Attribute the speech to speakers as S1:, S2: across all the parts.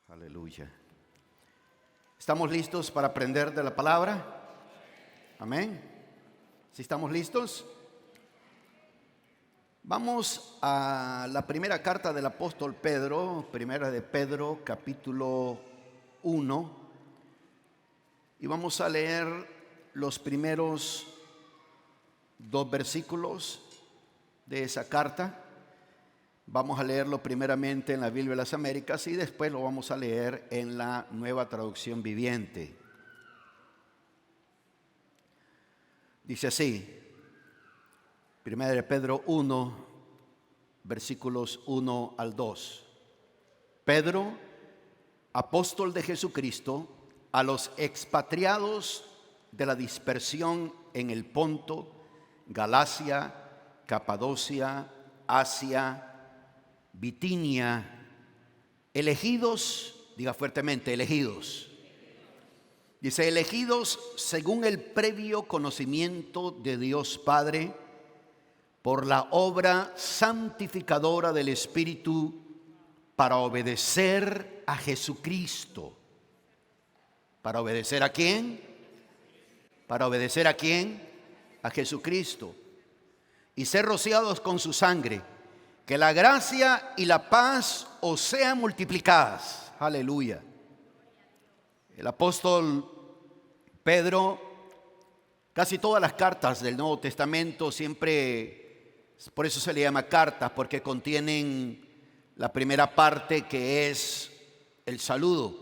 S1: Aleluya. ¿Estamos listos para aprender de la palabra? Amén. ¿Sí estamos listos? Vamos a la primera carta del apóstol Pedro, primera de Pedro, capítulo 1, y vamos a leer los primeros 2 versículos de esa carta. Vamos a leerlo primeramente en la Biblia de las Américas y después lo vamos a leer en la Nueva Traducción Viviente. Dice así, primera de Pedro 1, versículos 1 al 2. Pedro, apóstol de Jesucristo, a los expatriados de la dispersión en el Ponto, Galacia, Capadocia, Asia, Bitinia, elegidos, diga fuertemente, elegidos. Dice, elegidos según el previo conocimiento de Dios Padre, por la obra santificadora del Espíritu, para obedecer a Jesucristo. ¿Para obedecer a quién? ¿Para obedecer a quién? A Jesucristo. Y ser rociados con su sangre. Que la gracia y la paz os sean multiplicadas. Aleluya. El apóstol Pedro, casi todas las cartas del Nuevo Testamento siempre, por eso se le llama cartas, porque contienen la primera parte que es el saludo.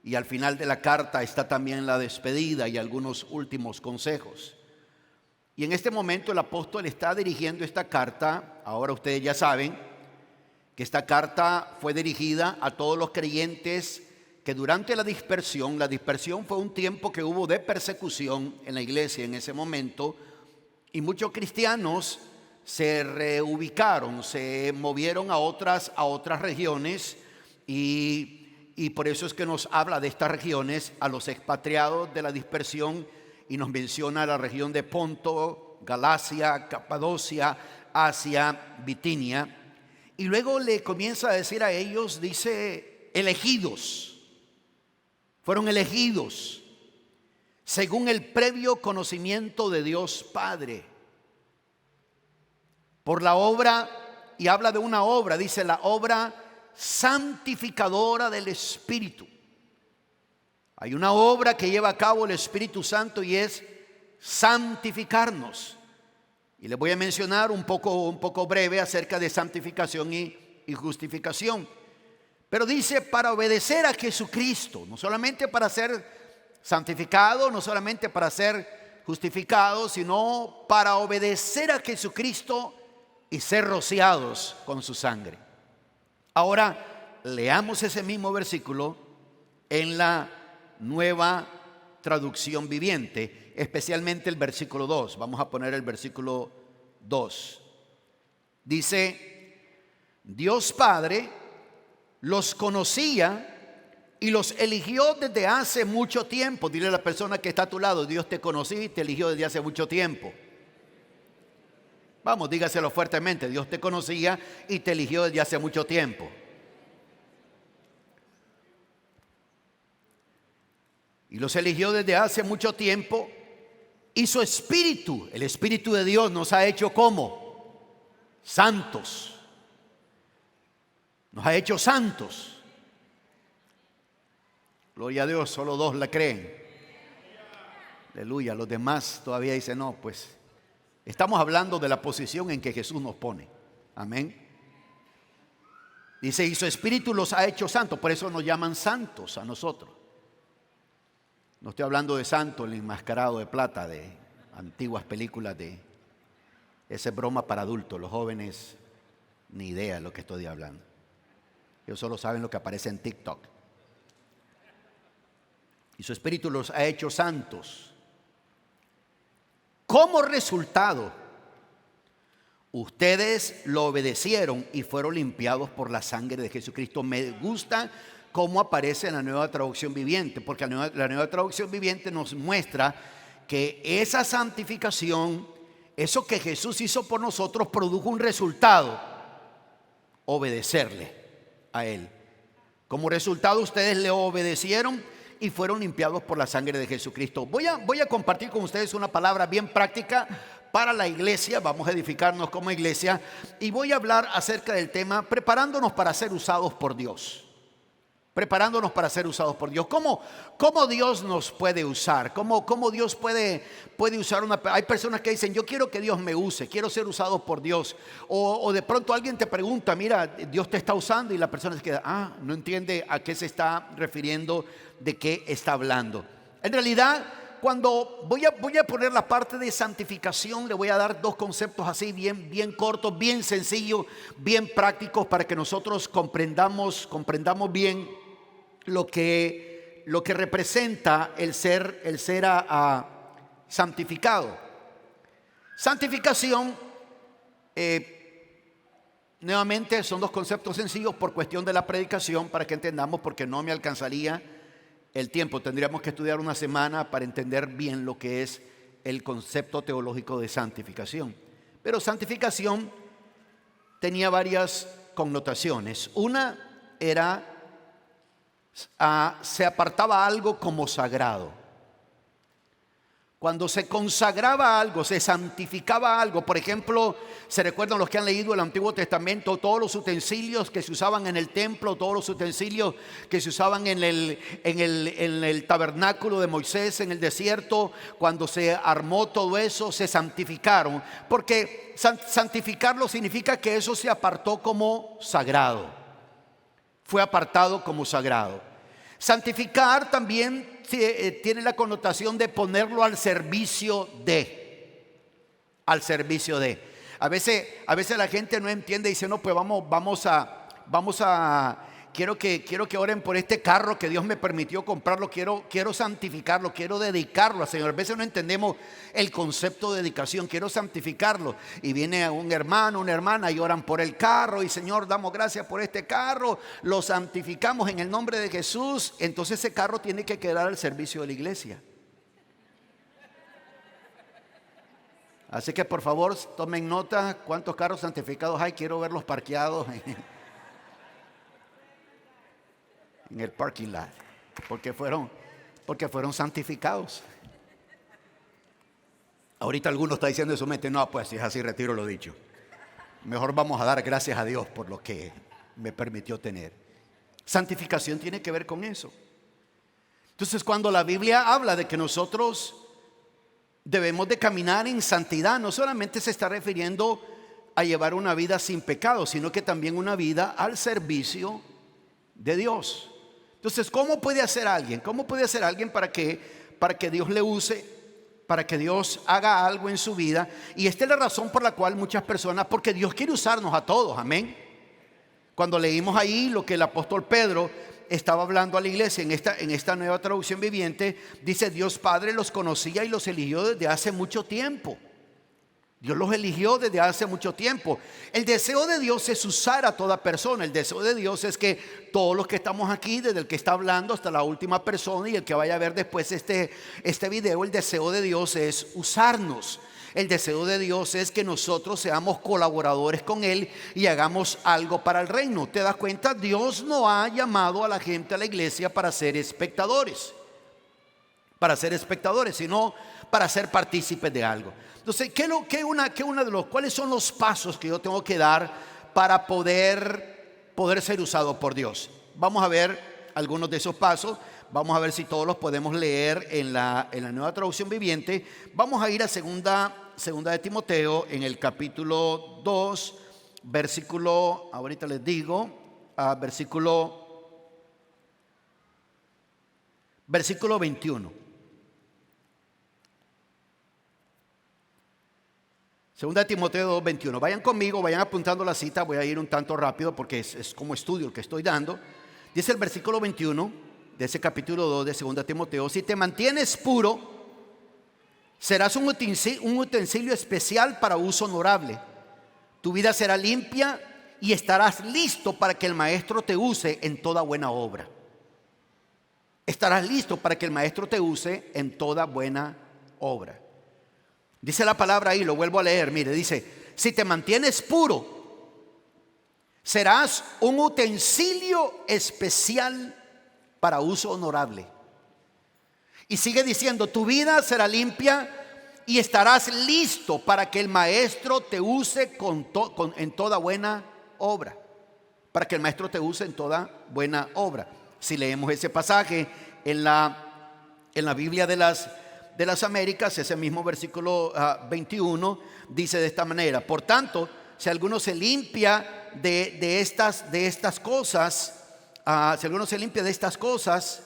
S1: Y al final de la carta está también la despedida y algunos últimos consejos. Y en este momento el apóstol está dirigiendo esta carta. Ahora ustedes ya saben que esta carta fue dirigida a todos los creyentes que durante la dispersión fue un tiempo que hubo de persecución en la iglesia en ese momento, y muchos cristianos se reubicaron, se movieron a otras regiones, y por eso es que nos habla de estas regiones, a los expatriados de la dispersión, y nos menciona la región de Ponto, Galacia, Capadocia, Asia, Bitinia. Y luego le comienza a decir a ellos, dice, elegidos. Fueron elegidos según el previo conocimiento de Dios Padre. Por la obra, y habla de una obra, dice la obra santificadora del Espíritu. Hay una obra que lleva a cabo el Espíritu Santo y es santificarnos. Y les voy a mencionar un poco breve acerca de santificación y justificación. Pero dice para obedecer a Jesucristo, no solamente para ser santificado, no solamente para ser justificado, sino para obedecer a Jesucristo y ser rociados con su sangre. Ahora leamos ese mismo versículo en la Nueva Traducción Viviente, especialmente el versículo 2. Vamos a poner el versículo 2. Dice, Dios Padre los conocía y los eligió desde hace mucho tiempo. Dile a la persona que está a tu lado, Dios te conocía y te eligió desde hace mucho tiempo. Vamos, dígaselo fuertemente, Dios te conocía y te eligió desde hace mucho tiempo. Y los eligió desde hace mucho tiempo, y su Espíritu, el Espíritu de Dios, nos ha hecho ¿cómo? Santos. Nos ha hecho santos. Gloria a Dios, solo 2 la creen. Aleluya, los demás todavía dicen, no, pues estamos hablando de la posición en que Jesús nos pone. Amén. Dice, y su Espíritu los ha hecho santos, por eso nos llaman santos a nosotros. No estoy hablando de santo, el enmascarado de plata de antiguas películas de esa broma para adultos. Los jóvenes ni idea de lo que estoy hablando. Ellos solo saben lo que aparece en TikTok. Y su Espíritu los ha hecho santos. Como resultado, ustedes lo obedecieron y fueron limpiados por la sangre de Jesucristo. Me gusta cómo aparece en la Nueva Traducción Viviente, porque la nueva Traducción Viviente nos muestra que esa santificación, eso que Jesús hizo por nosotros, produjo un resultado: obedecerle a Él. Como resultado, ustedes le obedecieron y fueron limpiados por la sangre de Jesucristo. Voy a compartir con ustedes una palabra bien práctica para la iglesia. Vamos a edificarnos como iglesia y voy a hablar acerca del tema preparándonos para ser usados por Dios. Preparándonos para ser usados por Dios. ¿Cómo Dios nos puede usar? ¿Cómo Dios puede usar hay personas que dicen, yo quiero que Dios me use, quiero ser usado por Dios. O de pronto alguien te pregunta, mira, Dios te está usando, y la persona se queda, no entiende a qué se está refiriendo, de qué está hablando. En realidad, cuando voy a poner la parte de santificación, le voy a dar dos conceptos así bien cortos, bien sencillos, bien prácticos, para que nosotros comprendamos bien lo que representa el ser santificado. Santificación, nuevamente son dos conceptos sencillos por cuestión de la predicación, para que entendamos, porque no me alcanzaría el tiempo. Tendríamos que estudiar una semana para entender bien lo que es el concepto teológico de santificación. Pero santificación tenía varias connotaciones. Una era, se apartaba algo como sagrado. Cuando se consagraba algo, se santificaba algo. Por ejemplo, se recuerdan los que han leído el Antiguo Testamento, todos los utensilios que se usaban en el templo, todos los utensilios que se usaban en el tabernáculo de Moisés en el desierto. Cuando se armó todo eso, se santificaron, porque santificarlo significa que eso se apartó como sagrado, fue apartado como sagrado. Santificar también tiene la connotación de ponerlo al servicio de. A veces la gente no entiende y dice, no, pues vamos a quiero que oren por este carro que Dios me permitió comprarlo, quiero santificarlo, quiero dedicarlo al Señor. A veces no entendemos el concepto de dedicación. Quiero santificarlo, y viene un hermano, una hermana, y oran por el carro, y Señor, damos gracias por este carro, lo santificamos en el nombre de Jesús. Entonces ese carro tiene que quedar al servicio de la iglesia. Así que por favor tomen nota, cuántos carros santificados hay. Quiero verlos parqueados en el parking lot, porque fueron santificados. Ahorita alguno está diciendo en su mente, no, pues si es así, retiro lo dicho. Mejor vamos a dar gracias a Dios por lo que me permitió tener. Santificación tiene que ver con eso. Entonces, cuando la Biblia habla de que nosotros debemos de caminar en santidad, no solamente se está refiriendo a llevar una vida sin pecado, sino que también una vida al servicio de Dios. Entonces, ¿cómo puede hacer alguien? ¿Cómo puede hacer alguien para que Dios le use, para que Dios haga algo en su vida? Y esta es la razón por la cual muchas personas, porque Dios quiere usarnos a todos, amén. Cuando leímos ahí lo que el apóstol Pedro estaba hablando a la iglesia en esta nueva traducción viviente, dice, Dios Padre los conocía y los eligió desde hace mucho tiempo. Dios los eligió desde hace mucho tiempo. El deseo de Dios es usar a toda persona. El deseo de Dios es que todos los que estamos aquí, desde el que está hablando hasta la última persona y el que vaya a ver después este video, el deseo de Dios es usarnos. El deseo de Dios es que nosotros seamos colaboradores con Él y hagamos algo para el reino. ¿Te das cuenta? Dios no ha llamado a la gente a la iglesia para ser espectadores, sino para ser partícipes de algo. Entonces, ¿cuáles son los pasos que yo tengo que dar para poder ser usado por Dios? Vamos a ver algunos de esos pasos. Vamos a ver si todos los podemos leer en la nueva traducción viviente. Vamos a ir a segunda de Timoteo, en el capítulo 2, versículo, ahorita les digo, versículo 21. Segunda de Timoteo 2, 21. Vayan conmigo, vayan apuntando la cita. Voy a ir un tanto rápido porque es como estudio el que estoy dando. Dice el versículo 21 de ese capítulo 2 de Segunda de Timoteo: si te mantienes puro, serás un utensilio especial para uso honorable. Tu vida será limpia y estarás listo para que el maestro te use en toda buena obra. Estarás listo para que el maestro te use en toda buena obra. Dice la palabra ahí, lo vuelvo a leer, mire, dice, si te mantienes puro, Serás un utensilio especial para uso honorable. Y sigue diciendo, tu vida será limpia y estarás listo para que el maestro te use en toda buena obra. Para que el maestro te use en toda buena obra. Si leemos ese pasaje en la Biblia de las Américas, ese mismo versículo 21, dice de esta manera: por tanto, si alguno se limpia de estas cosas, si alguno se limpia de estas cosas,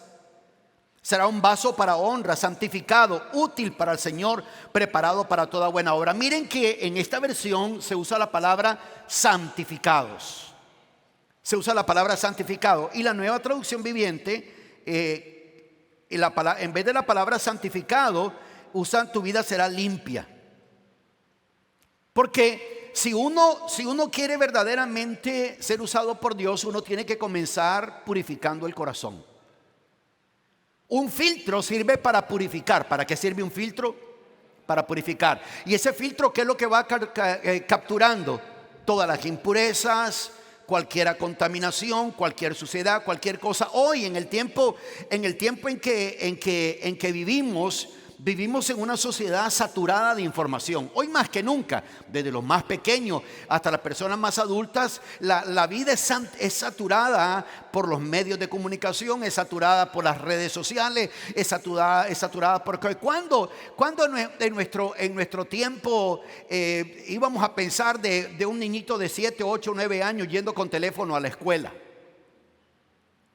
S1: será un vaso para honra, santificado, útil para el Señor, preparado para toda buena obra. Miren que en esta versión se usa la palabra santificados. Se usa la palabra santificado. Y la Nueva Traducción Viviente, en vez de la palabra santificado, usan tu vida será limpia. Porque si uno quiere verdaderamente ser usado por Dios, uno tiene que comenzar purificando el corazón. Un filtro sirve para purificar. ¿Para qué sirve un filtro? Para purificar. Y ese filtro, ¿qué es lo que va capturando? Todas las impurezas, cualquier contaminación, cualquier suciedad, cualquier cosa. Hoy en el tiempo en que vivimos en una sociedad saturada de información. Hoy más que nunca, desde los más pequeños hasta las personas más adultas, la vida es saturada por los medios de comunicación, es saturada por las redes sociales, es saturada porque cuando en nuestro tiempo íbamos a pensar de un niñito de 7, 8, 9 años yendo con teléfono a la escuela.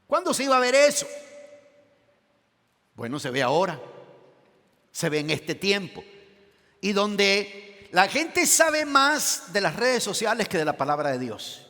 S1: ¿Cuándo se iba a ver eso? Bueno, se ve ahora. Se ve en este tiempo, y donde la gente sabe más de las redes sociales que de la palabra de Dios.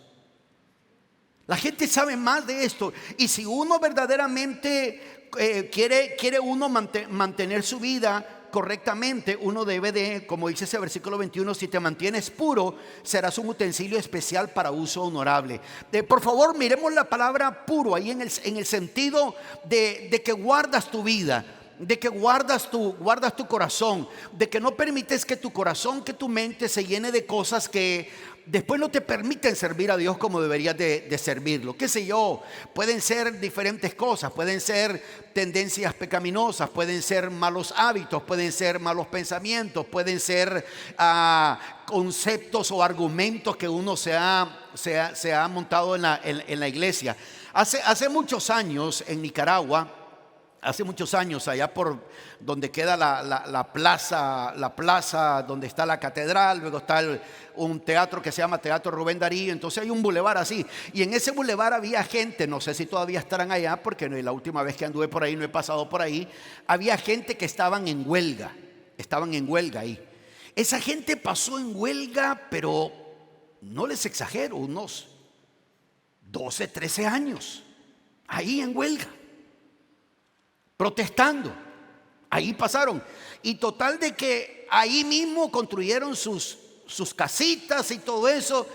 S1: La gente sabe más de esto, y si uno verdaderamente quiere uno mantener su vida correctamente, uno debe de, como dice ese versículo 21, si te mantienes puro, serás un utensilio especial para uso honorable. Por favor, miremos la palabra puro ahí en el sentido de que guardas tu vida, de que guardas tu corazón, de que no permites que tu corazón, que tu mente se llene de cosas que después no te permiten servir a Dios como deberías de servirlo. Qué sé yo, pueden ser diferentes cosas, pueden ser tendencias pecaminosas, pueden ser malos hábitos, pueden ser malos pensamientos, pueden ser conceptos o argumentos que uno se ha montado en la iglesia. Hace muchos años en Nicaragua, allá por donde queda la plaza donde está la catedral, luego está un teatro que se llama Teatro Rubén Darío. Entonces hay un bulevar así, y en ese bulevar había gente, no sé si todavía estarán allá, porque la última vez que anduve por ahí, no he pasado por ahí. Había gente que estaban en huelga ahí. Esa gente pasó en huelga, pero no les exagero, unos 12, 13 años ahí en huelga, protestando. Ahí pasaron, y total de que ahí mismo construyeron sus casitas y todo eso,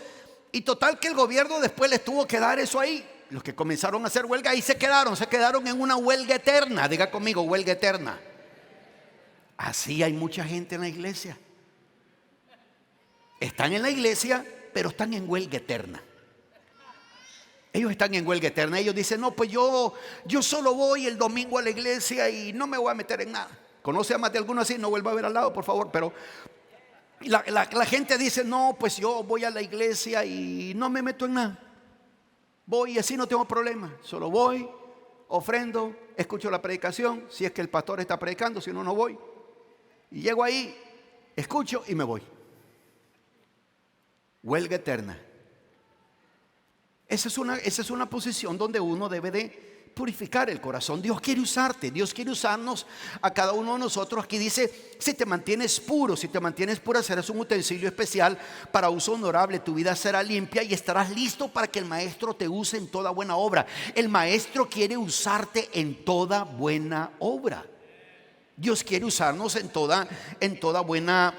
S1: y total que el gobierno después les tuvo que dar eso ahí. Los que comenzaron a hacer huelga ahí se quedaron en una huelga eterna. Diga conmigo, huelga eterna. Así hay mucha gente en la iglesia. Están en la iglesia, pero están en huelga eterna. Ellos están en huelga eterna. Ellos dicen, no, pues yo solo voy el domingo a la iglesia y no me voy a meter en nada. ¿Conoce a más de alguno así? No vuelva a ver al lado, por favor. Pero la gente dice, no, pues yo voy a la iglesia y no me meto en nada. Voy y así no tengo problema. Solo voy, ofrendo, escucho la predicación, si es que el pastor está predicando, si no, no voy. Y llego ahí, escucho y me voy. Huelga eterna. Esa es una posición donde uno debe de purificar el corazón. Dios quiere usarte, Dios quiere usarnos a cada uno de nosotros. Aquí dice, si te mantienes puro, si te mantienes pura, serás un utensilio especial para uso honorable. Tu vida será limpia y estarás listo para que el maestro te use en toda buena obra. El maestro quiere usarte en toda buena obra. Dios quiere usarnos en toda buena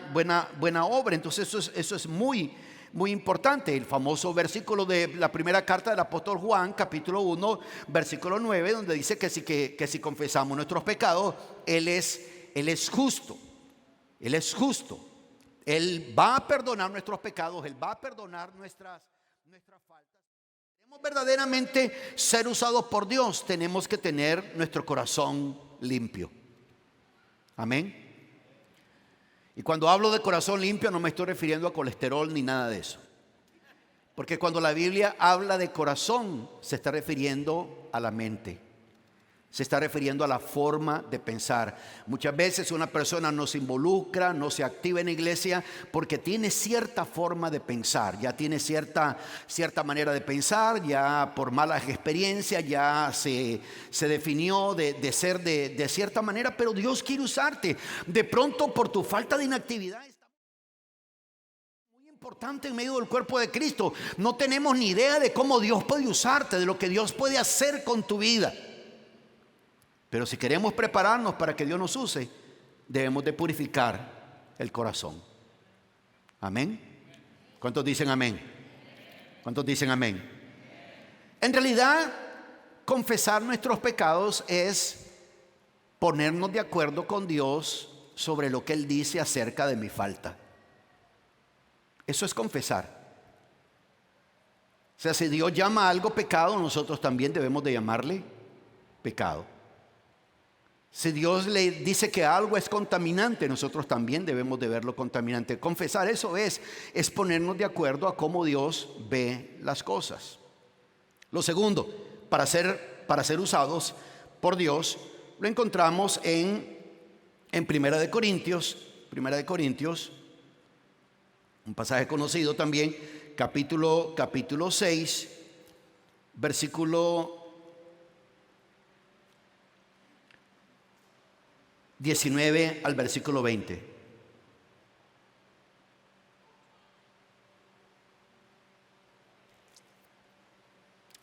S1: obra. Entonces eso es muy importante. El famoso versículo de la primera carta del apóstol Juan, capítulo 1, versículo 9, donde dice que si confesamos nuestros pecados, Él es justo. Él es justo. Él va a perdonar nuestros pecados, Él va a perdonar nuestras faltas. Verdaderamente ser usados por Dios, tenemos que tener nuestro corazón limpio. Amén. Y cuando hablo de corazón limpio no me estoy refiriendo a colesterol ni nada de eso. Porque cuando la Biblia habla de corazón se está refiriendo a la mente. Se está refiriendo a la forma de pensar. Muchas veces una persona no se involucra, no se activa en la iglesia porque tiene cierta forma de pensar, ya tiene cierta manera de pensar, ya por malas experiencias ya se definió de ser de cierta manera, pero Dios quiere usarte. De pronto por tu falta de inactividad, muy importante en medio del cuerpo de Cristo, no tenemos ni idea de cómo Dios puede usarte, de lo que Dios puede hacer con tu vida. Pero si queremos prepararnos para que Dios nos use, debemos de purificar el corazón. Amén. ¿Cuántos dicen amén? ¿Cuántos dicen amén? En realidad, confesar nuestros pecados es ponernos de acuerdo con Dios sobre lo que Él dice acerca de mi falta. Eso es confesar. O sea, si Dios llama a algo pecado, nosotros también debemos de llamarle pecado. Si Dios le dice que algo es contaminante, nosotros también debemos de verlo contaminante. Confesar eso es ponernos de acuerdo a cómo Dios ve las cosas. Lo segundo, para ser usados por Dios, lo encontramos en Primera de Corintios, un pasaje conocido también, capítulo 6, versículo 19 al versículo 20.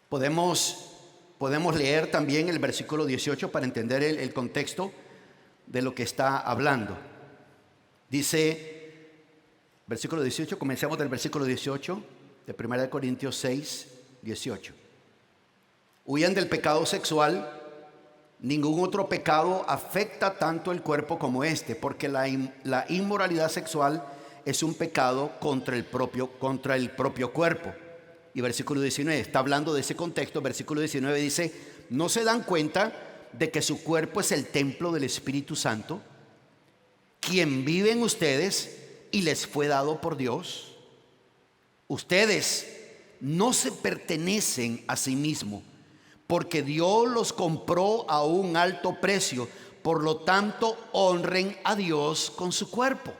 S1: Podemos leer también el versículo 18 para entender el contexto de lo que está hablando. Dice, versículo 18, comencemos del versículo 18 de 1 Corintios 6, 18. Huyan del pecado sexual. Ningún otro pecado afecta tanto el cuerpo como este, porque la inmoralidad sexual es un pecado contra el propio cuerpo. Y versículo 19, está hablando de ese contexto. Versículo 19 dice, ¿no se dan cuenta de que su cuerpo es el templo del Espíritu Santo, quien vive en ustedes y les fue dado por Dios? Ustedes no se pertenecen a sí mismos, porque Dios los compró a un alto precio. Por lo tanto, honren a Dios con su cuerpo.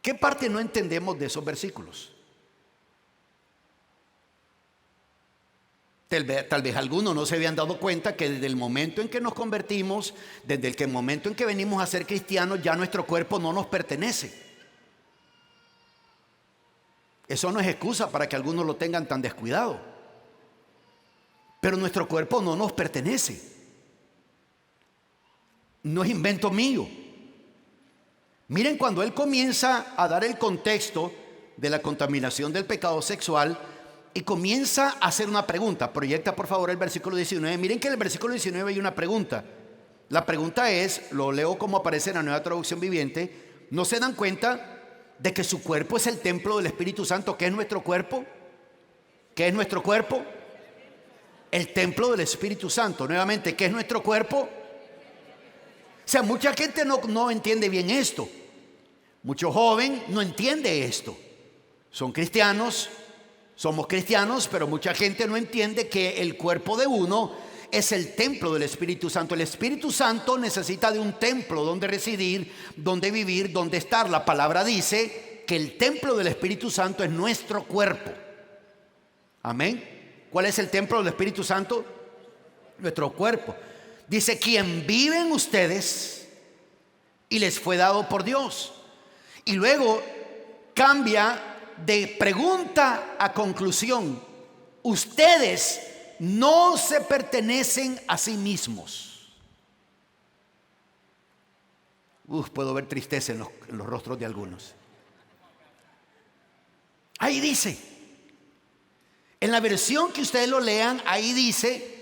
S1: ¿Qué parte no entendemos de esos versículos? Tal vez algunos no se habían dado cuenta que desde el momento en que nos convertimos, desde el momento en que venimos a ser cristianos, ya nuestro cuerpo no nos pertenece. Eso no es excusa para que algunos lo tengan tan descuidado. Pero nuestro cuerpo no nos pertenece. No es invento mío. Miren, cuando él comienza a dar el contexto de la contaminación del pecado sexual y comienza a hacer una pregunta. Proyecta por favor el versículo 19. Miren que en el versículo 19 hay una pregunta. La pregunta es, lo leo como aparece en la Nueva Traducción Viviente: ¿no se dan cuenta de que su cuerpo es el templo del Espíritu Santo? ¿Qué es nuestro cuerpo? ¿Qué es nuestro cuerpo? El templo del Espíritu Santo. Nuevamente, ¿qué es nuestro cuerpo? O sea, mucha gente no entiende bien esto. Mucho joven no entiende esto. Son cristianos, somos cristianos, pero mucha gente no entiende que el cuerpo de uno es el templo del Espíritu Santo. El Espíritu Santo necesita de un templo donde residir, donde vivir, donde estar. La palabra dice que el templo del Espíritu Santo es nuestro cuerpo. Amén. ¿Cuál es el templo del Espíritu Santo? Nuestro cuerpo. Dice, quien vive en ustedes y les fue dado por Dios. Y luego cambia de pregunta a conclusión. Ustedes no se pertenecen a sí mismos. Puedo ver tristeza en los rostros de algunos. Ahí dice, en la versión que ustedes lo lean, ahí dice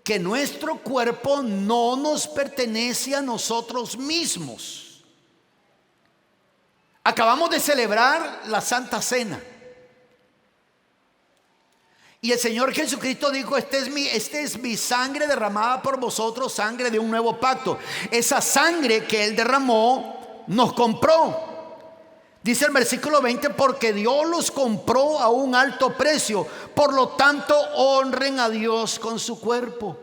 S1: que nuestro cuerpo no nos pertenece a nosotros mismos. Acabamos de celebrar la Santa Cena. Y el Señor Jesucristo dijo: esta es mi sangre derramada por vosotros, sangre de un nuevo pacto. Esa sangre que Él derramó nos compró. Dice el versículo 20: porque Dios los compró a un alto precio, por lo tanto honren a Dios con su cuerpo.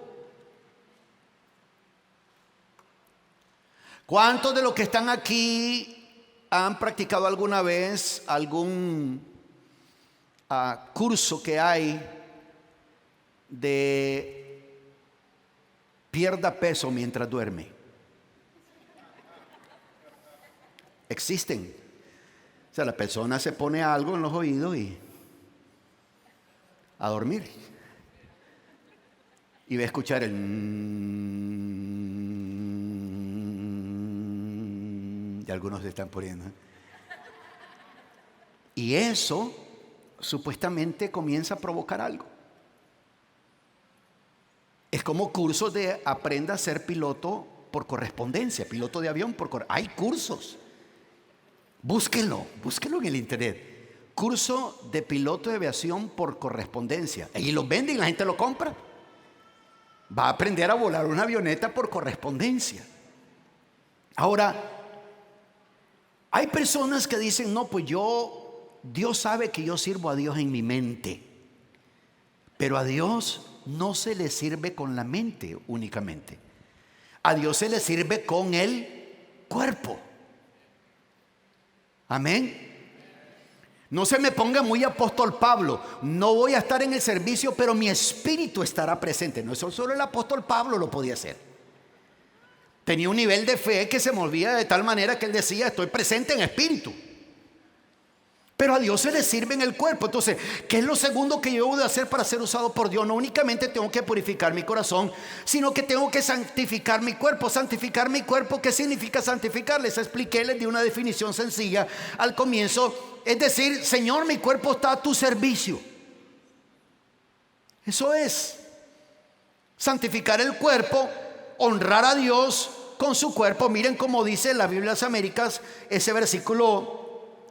S1: ¿Cuántos de los que están aquí han practicado alguna vez algún curso que hay de pierda peso mientras duerme? Existen. O sea, la persona se pone algo en los oídos y a dormir, y va a escuchar el y algunos se están poniendo. Y eso supuestamente comienza a provocar algo. Es como cursos de aprenda a ser piloto por correspondencia, piloto de avión hay cursos. Búsquenlo en el internet. Curso de piloto de aviación por correspondencia. Y los venden y la gente lo compra. Va a aprender a volar una avioneta por correspondencia. Ahora, hay personas que dicen: no, pues Dios sabe que yo sirvo a Dios en mi mente. Pero a Dios no se le sirve con la mente únicamente. A Dios se le sirve con el cuerpo. Amén. No se me ponga muy apóstol Pablo: no voy a estar en el servicio, pero mi espíritu estará presente. No, eso solo el apóstol Pablo lo podía hacer. Tenía un nivel de fe que se movía de tal manera que él decía: estoy presente en espíritu. Pero a Dios se le sirve en el cuerpo. Entonces, ¿qué es lo segundo que yo debo de hacer para ser usado por Dios? No únicamente tengo que purificar mi corazón, sino que tengo que santificar mi cuerpo. Santificar mi cuerpo, ¿qué significa santificar? Les expliqué, les di una definición sencilla al comienzo. Es decir: Señor, mi cuerpo está a tu servicio. Eso es santificar el cuerpo, honrar a Dios con su cuerpo. Miren cómo dice la Biblia de las Américas, ese versículo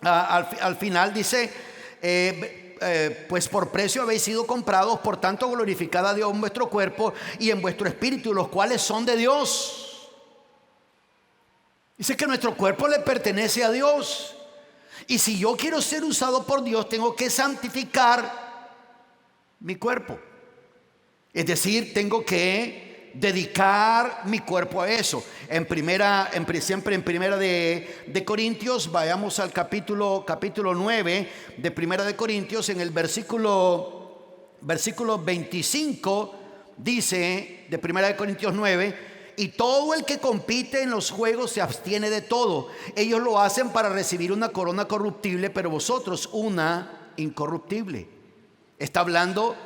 S1: al final dice: pues por precio habéis sido comprados, por tanto glorificad a Dios en vuestro cuerpo y en vuestro espíritu, los cuales son de Dios. Dice que nuestro cuerpo le pertenece a Dios. Y si yo quiero ser usado por Dios, tengo que santificar mi cuerpo. Es decir, tengo que dedicar mi cuerpo a eso. Siempre en primera de Corintios, vayamos al capítulo 9 de primera de Corintios, en el versículo 25, dice de primera de Corintios 9: y todo el que compite en los juegos se abstiene de todo. Ellos lo hacen para recibir una corona corruptible, pero vosotros una incorruptible. Está hablando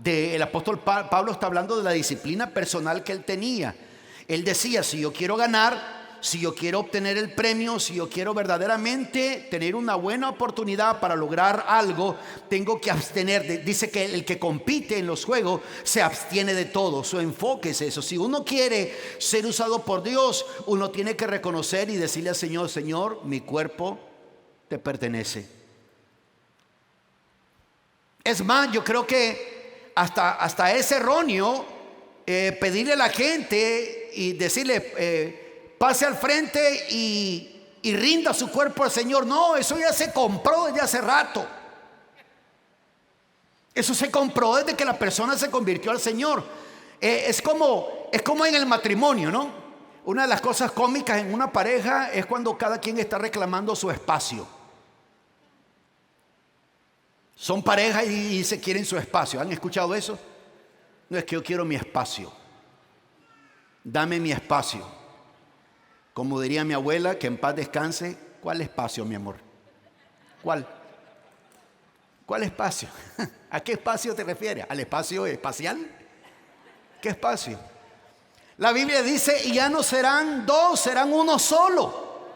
S1: el apóstol Pablo, está hablando de la disciplina personal que él tenía. Él decía: si yo quiero ganar, si yo quiero obtener el premio, si yo quiero verdaderamente tener una buena oportunidad para lograr algo, tengo que abstener. Dice que el que compite en los juegos se abstiene de todo. Su enfoque es eso. Si uno quiere ser usado por Dios, uno tiene que reconocer y decirle al Señor: Señor, mi cuerpo te pertenece. Es más, yo creo que hasta es erróneo pedirle a la gente y decirle: pase al frente y rinda su cuerpo al Señor. No, eso ya se compró desde hace rato. Eso se compró desde que la persona se convirtió al Señor. Es como en el matrimonio, ¿no? Una de las cosas cómicas en una pareja es cuando cada quien está reclamando su espacio. Son pareja y se quieren su espacio. ¿Han escuchado eso? No, es que yo quiero mi espacio. Dame mi espacio. Como diría mi abuela, que en paz descanse: ¿cuál espacio, mi amor? ¿Cuál espacio? ¿A qué espacio te refieres? ¿Al espacio espacial? ¿Qué espacio? La Biblia dice: y ya no serán dos, serán uno solo.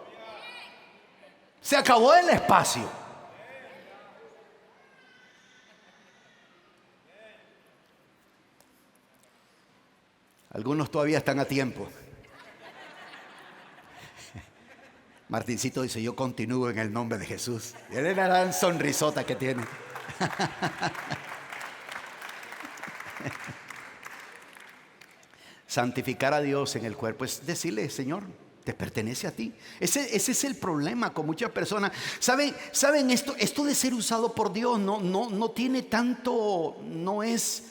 S1: Se acabó el espacio. Algunos todavía están a tiempo. Martincito dice: yo continúo en el nombre de Jesús. Y él es la gran sonrisota que tiene. Santificar a Dios en el cuerpo es decirle: Señor, te pertenece a ti. Ese es el problema con muchas personas. ¿Saben esto de ser usado por Dios no tiene tanto, no es,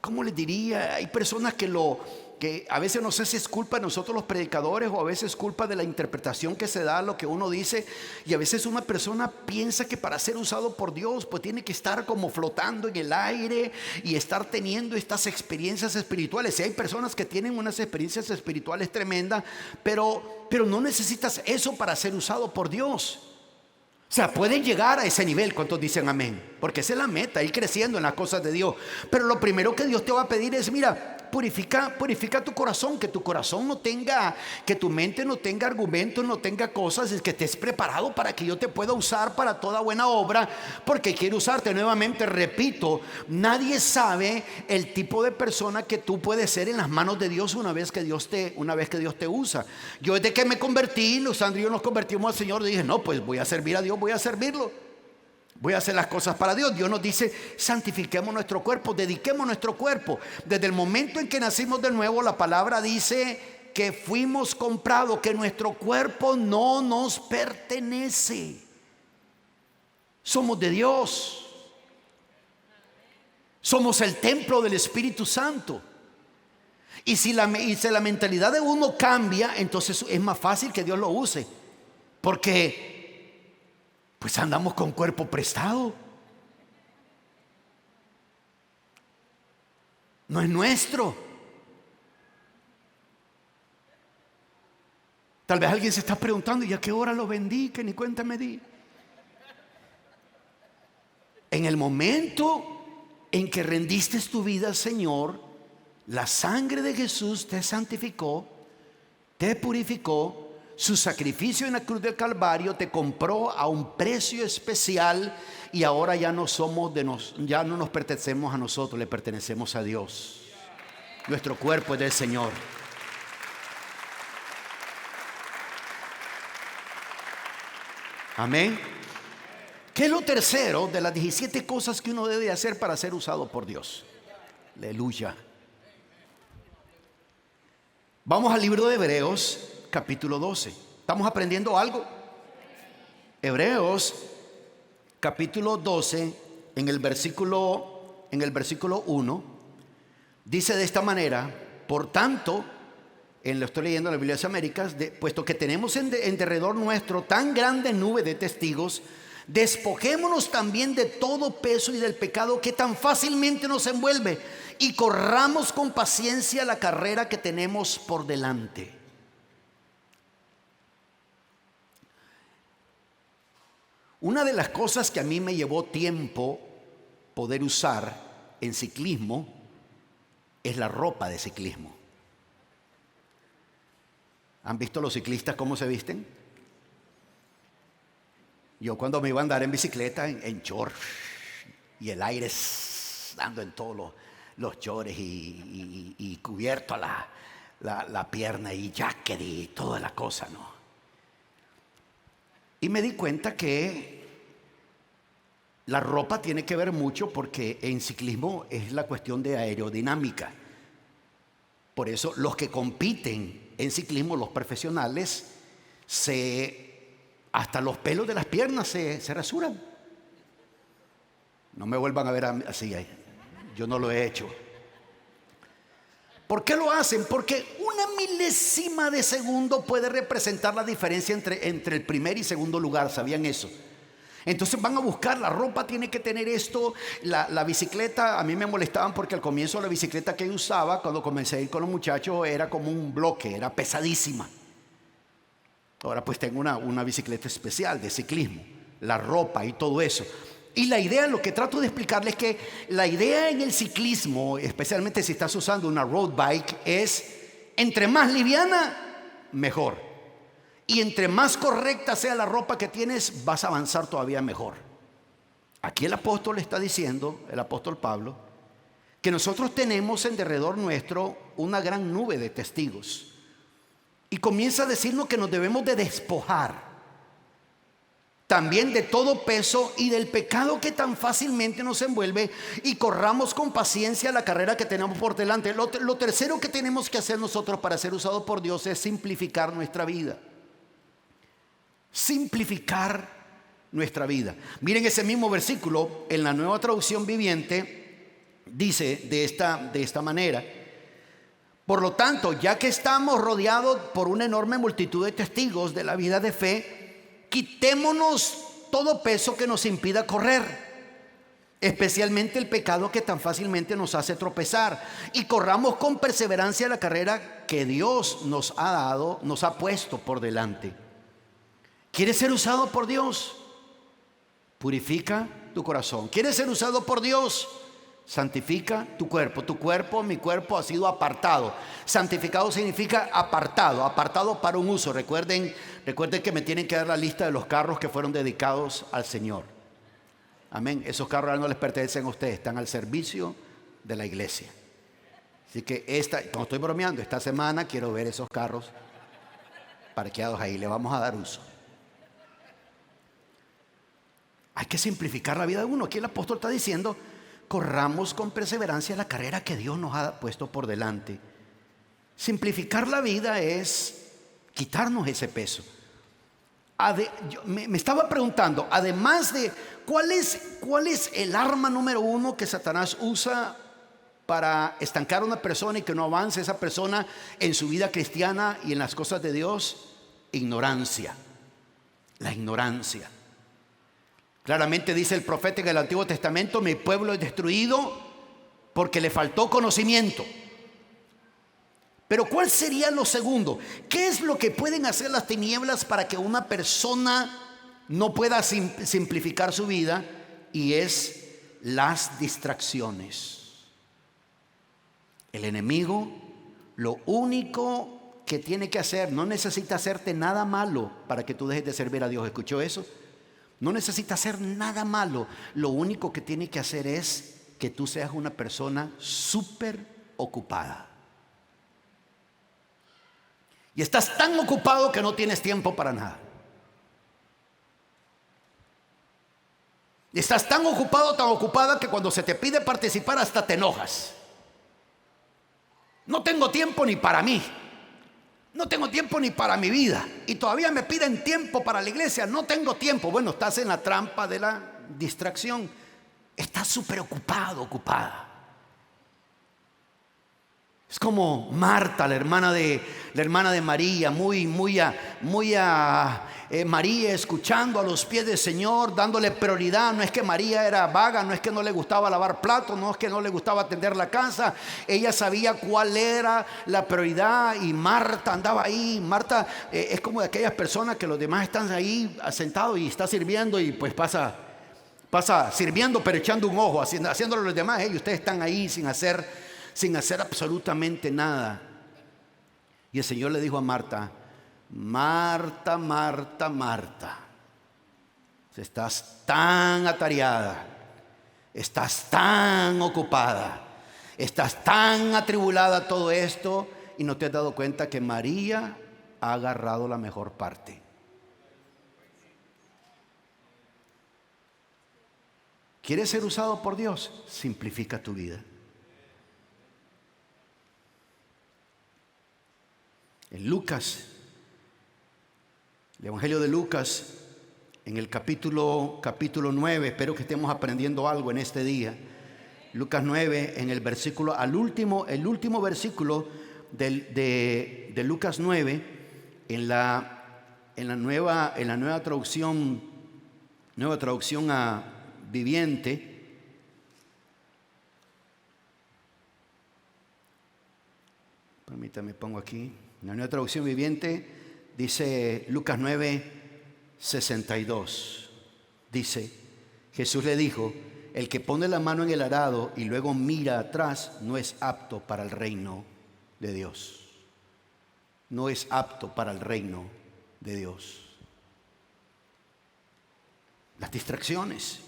S1: ¿cómo les diría? Hay personas que a veces, no sé si es culpa de nosotros los predicadores, o a veces es culpa de la interpretación que se da a lo que uno dice. Y a veces una persona piensa que para ser usado por Dios pues tiene que estar como flotando en el aire y estar teniendo estas experiencias espirituales. Y hay personas que tienen unas experiencias espirituales tremendas, pero no necesitas eso para ser usado por Dios. O sea, pueden llegar a ese nivel. ¿Cuántos dicen amén? Porque esa es la meta, ir creciendo en las cosas de Dios. Pero lo primero que Dios te va a pedir es: mira, purifica tu corazón, que tu corazón no tenga, que tu mente no tenga argumentos, no tenga cosas, es que estés preparado para que yo te pueda usar para toda buena obra, porque quiero usarte. Nuevamente repito, nadie sabe el tipo de persona que tú puedes ser en las manos de Dios una vez que Dios te usa. Yo desde que me convertí, Sandra y yo nos convertimos al Señor, dije: no, pues voy a servir a Dios, voy a servirlo. Voy a hacer las cosas para Dios. Dios nos dice: santifiquemos nuestro cuerpo, dediquemos nuestro cuerpo. Desde el momento en que nacimos de nuevo, la palabra dice que fuimos comprados, que nuestro cuerpo no nos pertenece. Somos de Dios. Somos el templo del Espíritu Santo. Y si la mentalidad de uno cambia, entonces es más fácil que Dios lo use. Porque pues andamos con cuerpo prestado. No es nuestro. Tal vez alguien se está preguntando: ¿y a qué hora lo vendí? Que ni cuenta me di. En el momento en que rendiste tu vida al Señor, la sangre de Jesús te santificó, te purificó. Su sacrificio en la cruz del Calvario te compró a un precio especial, y ahora ya no nos pertenecemos a nosotros, le pertenecemos a Dios. Nuestro cuerpo es del Señor. Amén. ¿Qué es lo tercero de las 17 cosas que uno debe hacer para ser usado por Dios? Aleluya. Vamos al libro de Hebreos, capítulo 12. ¿Estamos aprendiendo algo? Hebreos capítulo 12, en el versículo 1, dice de esta manera: por tanto, lo estoy leyendo en la Biblia de las Américas, puesto que tenemos en derredor nuestro tan grande nube de testigos, despojémonos también de todo peso y del pecado que tan fácilmente nos envuelve, y corramos con paciencia la carrera que tenemos por delante. Una de las cosas que a mí me llevó tiempo poder usar en ciclismo es la ropa de ciclismo. ¿Han visto los ciclistas cómo se visten? Yo cuando me iba a andar en bicicleta en short, y el aire dando en todos los shorts y cubierto la pierna y jacket y toda la cosa, ¿no? Y me di cuenta que la ropa tiene que ver mucho, porque en ciclismo es la cuestión de aerodinámica. Por eso los que compiten en ciclismo, los profesionales, hasta los pelos de las piernas se rasuran. No me vuelvan a ver así, yo no lo he hecho. ¿Por qué lo hacen? Porque una milésima de segundo puede representar la diferencia entre el primer y segundo lugar. ¿Sabían eso? Entonces van a buscar, la ropa tiene que tener esto. La bicicleta, a mí me molestaban porque al comienzo la bicicleta que yo usaba, cuando comencé a ir con los muchachos, era como un bloque, era pesadísima. Ahora pues tengo una bicicleta especial de ciclismo, la ropa y todo eso. Y la idea, lo que trato de explicarles es que la idea en el ciclismo, especialmente si estás usando una road bike, es: entre más liviana, mejor. Y entre más correcta sea la ropa que tienes, vas a avanzar todavía mejor. Aquí el apóstol está diciendo, el apóstol Pablo, que nosotros tenemos en derredor nuestro una gran nube de testigos. Y comienza a decirnos que nos debemos de despojar. también de todo peso y del pecado que tan fácilmente nos envuelve, y corramos con paciencia la carrera que tenemos por delante. Lo tercero que tenemos que hacer nosotros para ser usados por Dios es simplificar nuestra vida. Simplificar nuestra vida. Miren ese mismo versículo en la Nueva Traducción Viviente, dice de esta manera: por lo tanto, ya que estamos rodeados por una enorme multitud de testigos de la vida de fe, quitémonos todo peso que nos impida correr, especialmente el pecado que tan fácilmente nos hace tropezar, y corramos con perseverancia la carrera que Dios nos ha puesto por delante. ¿Quieres ser usado por Dios? Purifica tu corazón. ¿Quieres ser usado por Dios? Santifica tu cuerpo. Tu cuerpo, mi cuerpo, ha sido apartado. Santificado significa apartado para un uso. Recuerden que me tienen que dar la lista de los carros que fueron dedicados al Señor. Amén. Esos carros no les pertenecen a ustedes, están al servicio de la iglesia. Así que no estoy bromeando, esta semana quiero ver esos carros parqueados ahí. Le vamos a dar uso. Hay que simplificar la vida de uno. Aquí el apóstol está diciendo: corramos con perseverancia la carrera que Dios nos ha puesto por delante. Simplificar la vida es quitarnos ese peso. Me estaba preguntando, además de ¿cuál es el arma número uno que Satanás usa para estancar a una persona y que no avance esa persona en su vida cristiana y en las cosas de Dios? Ignorancia. La ignorancia. Claramente dice el profeta en el Antiguo Testamento: mi pueblo es destruido porque le faltó conocimiento. Pero ¿cuál sería lo segundo? ¿Qué es lo que pueden hacer las tinieblas para que una persona no pueda simplificar su vida? Y es las distracciones. El enemigo lo único que tiene que hacer, no necesita hacerte nada malo para que tú dejes de servir a Dios. ¿Escuchó eso? No necesita hacer nada malo. Lo único que tiene que hacer es que tú seas una persona súper ocupada. Y estás tan ocupado que no tienes tiempo para nada. Y estás tan ocupado, tan ocupada, que cuando se te pide participar hasta te enojas. No tengo tiempo ni para mí. No tengo tiempo ni para mi vida. Y todavía me piden tiempo para la iglesia. No tengo tiempo. Bueno, estás en la trampa de la distracción. Estás súper ocupado, ocupada. Es como Marta, la hermana de María, María escuchando a los pies del Señor, dándole prioridad. No es que María era vaga, no es que no le gustaba lavar platos, no es que no le gustaba atender la casa. Ella sabía cuál era la prioridad, y Marta andaba ahí. Marta es como de aquellas personas que los demás están ahí sentados y está sirviendo, y pues pasa sirviendo pero echando un ojo, haciéndolo a los demás. Y ustedes están ahí sin hacer absolutamente nada. Y el Señor le dijo a Marta: Marta, Marta, Marta, estás tan atareada, estás tan ocupada, estás tan atribulada a todo esto, y no te has dado cuenta que María ha agarrado la mejor parte. ¿Quieres ser usado por Dios? Simplifica tu vida. En Lucas, el Evangelio de Lucas, en el capítulo 9, espero que estemos aprendiendo algo en este día. Lucas 9, en el versículo, el último versículo de Lucas 9, en la nueva traducción a Viviente. Permítame, pongo aquí. En la Nueva Traducción Viviente dice Lucas 9:62. Dice: Jesús le dijo: el que pone la mano en el arado y luego mira atrás no es apto para el reino de Dios. No es apto para el reino de Dios. Las distracciones.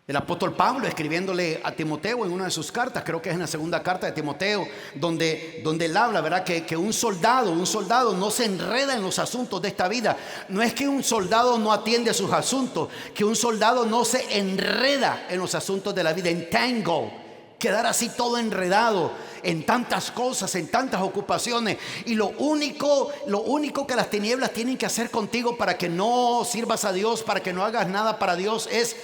S1: El apóstol Pablo, escribiéndole a Timoteo en una de sus cartas, creo que es en la segunda carta de Timoteo, donde él habla, ¿verdad? Que un soldado no se enreda en los asuntos de esta vida. No es que un soldado no atiende sus asuntos, que un soldado no se enreda en los asuntos de la vida, entangle, quedar así todo enredado en tantas cosas, en tantas ocupaciones. Y lo único que las tinieblas tienen que hacer contigo para que no sirvas a Dios, para que no hagas nada para Dios, es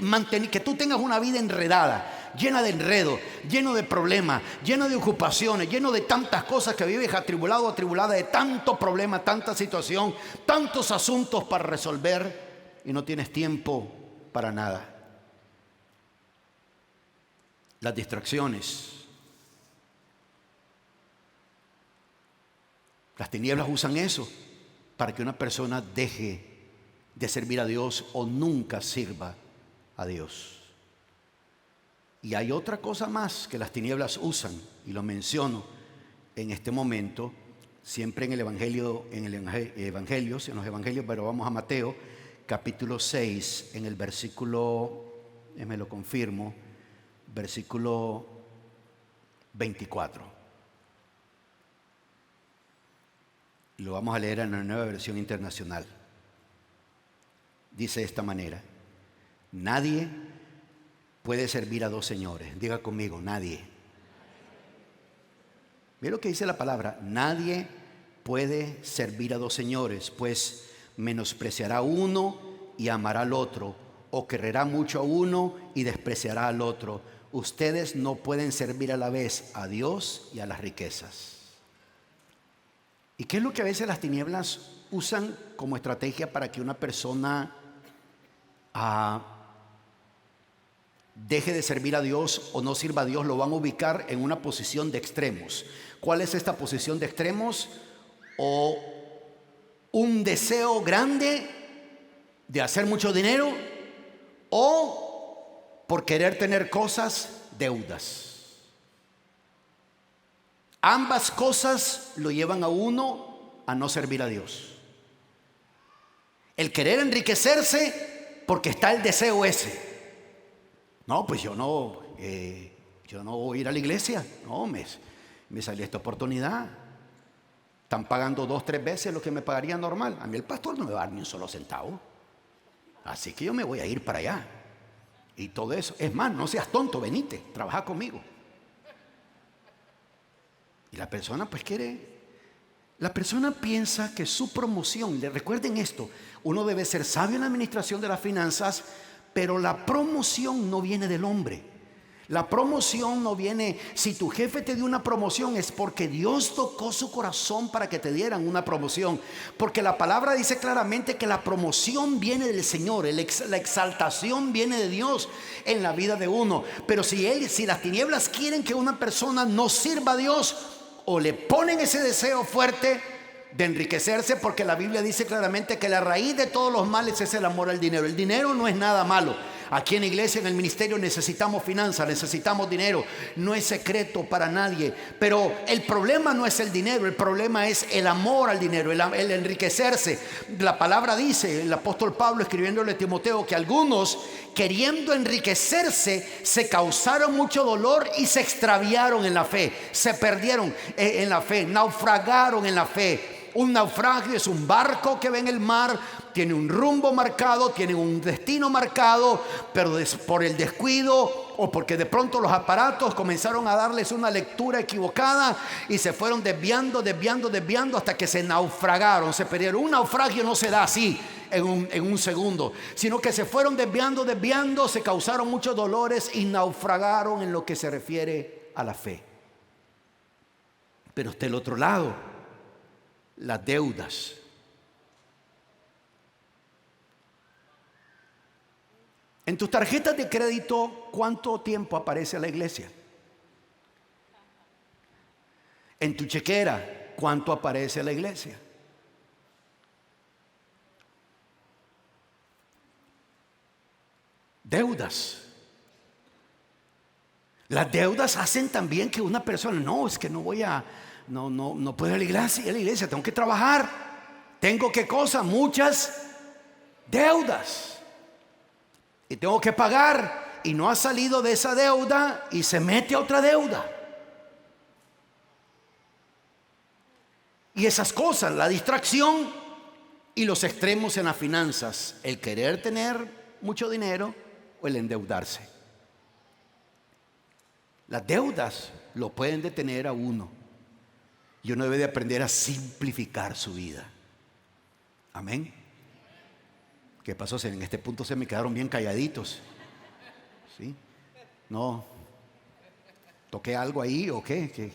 S1: mantener que tú tengas una vida enredada, llena de enredo, lleno de problemas, lleno de ocupaciones, lleno de tantas cosas, que vives atribulado, atribulada, de tanto problema, tanta situación, tantos asuntos para resolver, y no tienes tiempo para nada. Las distracciones. Las tinieblas usan eso para que una persona deje de servir a Dios o nunca sirva a Dios. Y hay otra cosa más que las tinieblas usan, y lo menciono en este momento, siempre en el Evangelio, en los Evangelios, pero vamos a Mateo, capítulo 6, en el versículo, me lo confirmo, versículo 24. Lo vamos a leer en la Nueva Versión Internacional. Dice de esta manera: nadie puede servir a dos señores. Diga conmigo, nadie. Ve lo que dice la palabra: nadie puede servir a dos señores, pues menospreciará a uno y amará al otro, o querrá mucho a uno y despreciará al otro. Ustedes no pueden servir a la vez a Dios y a las riquezas. ¿Y qué es lo que a veces las tinieblas usan como estrategia para que una persona deje de servir a Dios o no sirva a Dios? Lo van a ubicar en una posición de extremos. ¿Cuál es esta posición de extremos? O un deseo grande de hacer mucho dinero, o por querer tener cosas, deudas. Ambas cosas lo llevan a uno a no servir a Dios. El querer enriquecerse porque está el deseo ese. No, pues yo no voy a ir a la iglesia. No, me salió esta oportunidad. Están pagando 2, 3 veces lo que me pagaría normal. A mí el pastor no me va a dar ni un solo centavo. Así que yo me voy a ir para allá. Y todo eso. Es más, no seas tonto, venite, trabaja conmigo. Y la persona pues la persona piensa que su promoción, recuerden esto, uno debe ser sabio en la administración de las finanzas, pero la promoción no viene del hombre. La promoción no viene, si tu jefe te dio una promoción es porque Dios tocó su corazón para que te dieran una promoción. Porque la palabra dice claramente que la promoción viene del Señor, la exaltación viene de Dios en la vida de uno. Pero si las tinieblas quieren que una persona no sirva a Dios, o le ponen ese deseo fuerte de enriquecerse, porque la Biblia dice claramente que la raíz de todos los males es el amor al dinero. El dinero no es nada malo. Aquí en la iglesia, en el ministerio, necesitamos finanzas, necesitamos dinero. No es secreto para nadie. Pero el problema no es el dinero, el problema es el amor al dinero, el enriquecerse. La palabra dice, el apóstol Pablo escribiéndole a Timoteo, que algunos, queriendo enriquecerse, se causaron mucho dolor y se extraviaron en la fe. Se perdieron en la fe, naufragaron en la fe. Un naufragio es un barco que ve en el mar, tiene un rumbo marcado, tiene un destino marcado, pero por el descuido o porque de pronto los aparatos comenzaron a darles una lectura equivocada y se fueron desviando hasta que se naufragaron, se perdieron. Un naufragio no se da así en un segundo, sino que se fueron desviando, se causaron muchos dolores y naufragaron en lo que se refiere a la fe. Pero está el otro lado, las deudas. En tus tarjetas de crédito, ¿cuánto tiempo aparece la iglesia? En tu chequera, ¿cuánto aparece la iglesia? Deudas. Las deudas hacen también que una persona, no, es que no puedo ir a la iglesia, tengo que trabajar, tengo que cosas, muchas deudas. y tengo que pagar, y no ha salido de esa deuda y se mete a otra deuda. Y esas cosas, la distracción y los extremos en las finanzas, el querer tener mucho dinero o el endeudarse. Las deudas lo pueden detener a uno, y uno debe de aprender a simplificar su vida. Amén. ¿Qué pasó? En este punto se me quedaron bien calladitos. ¿Sí? No. ¿Toqué algo ahí o qué?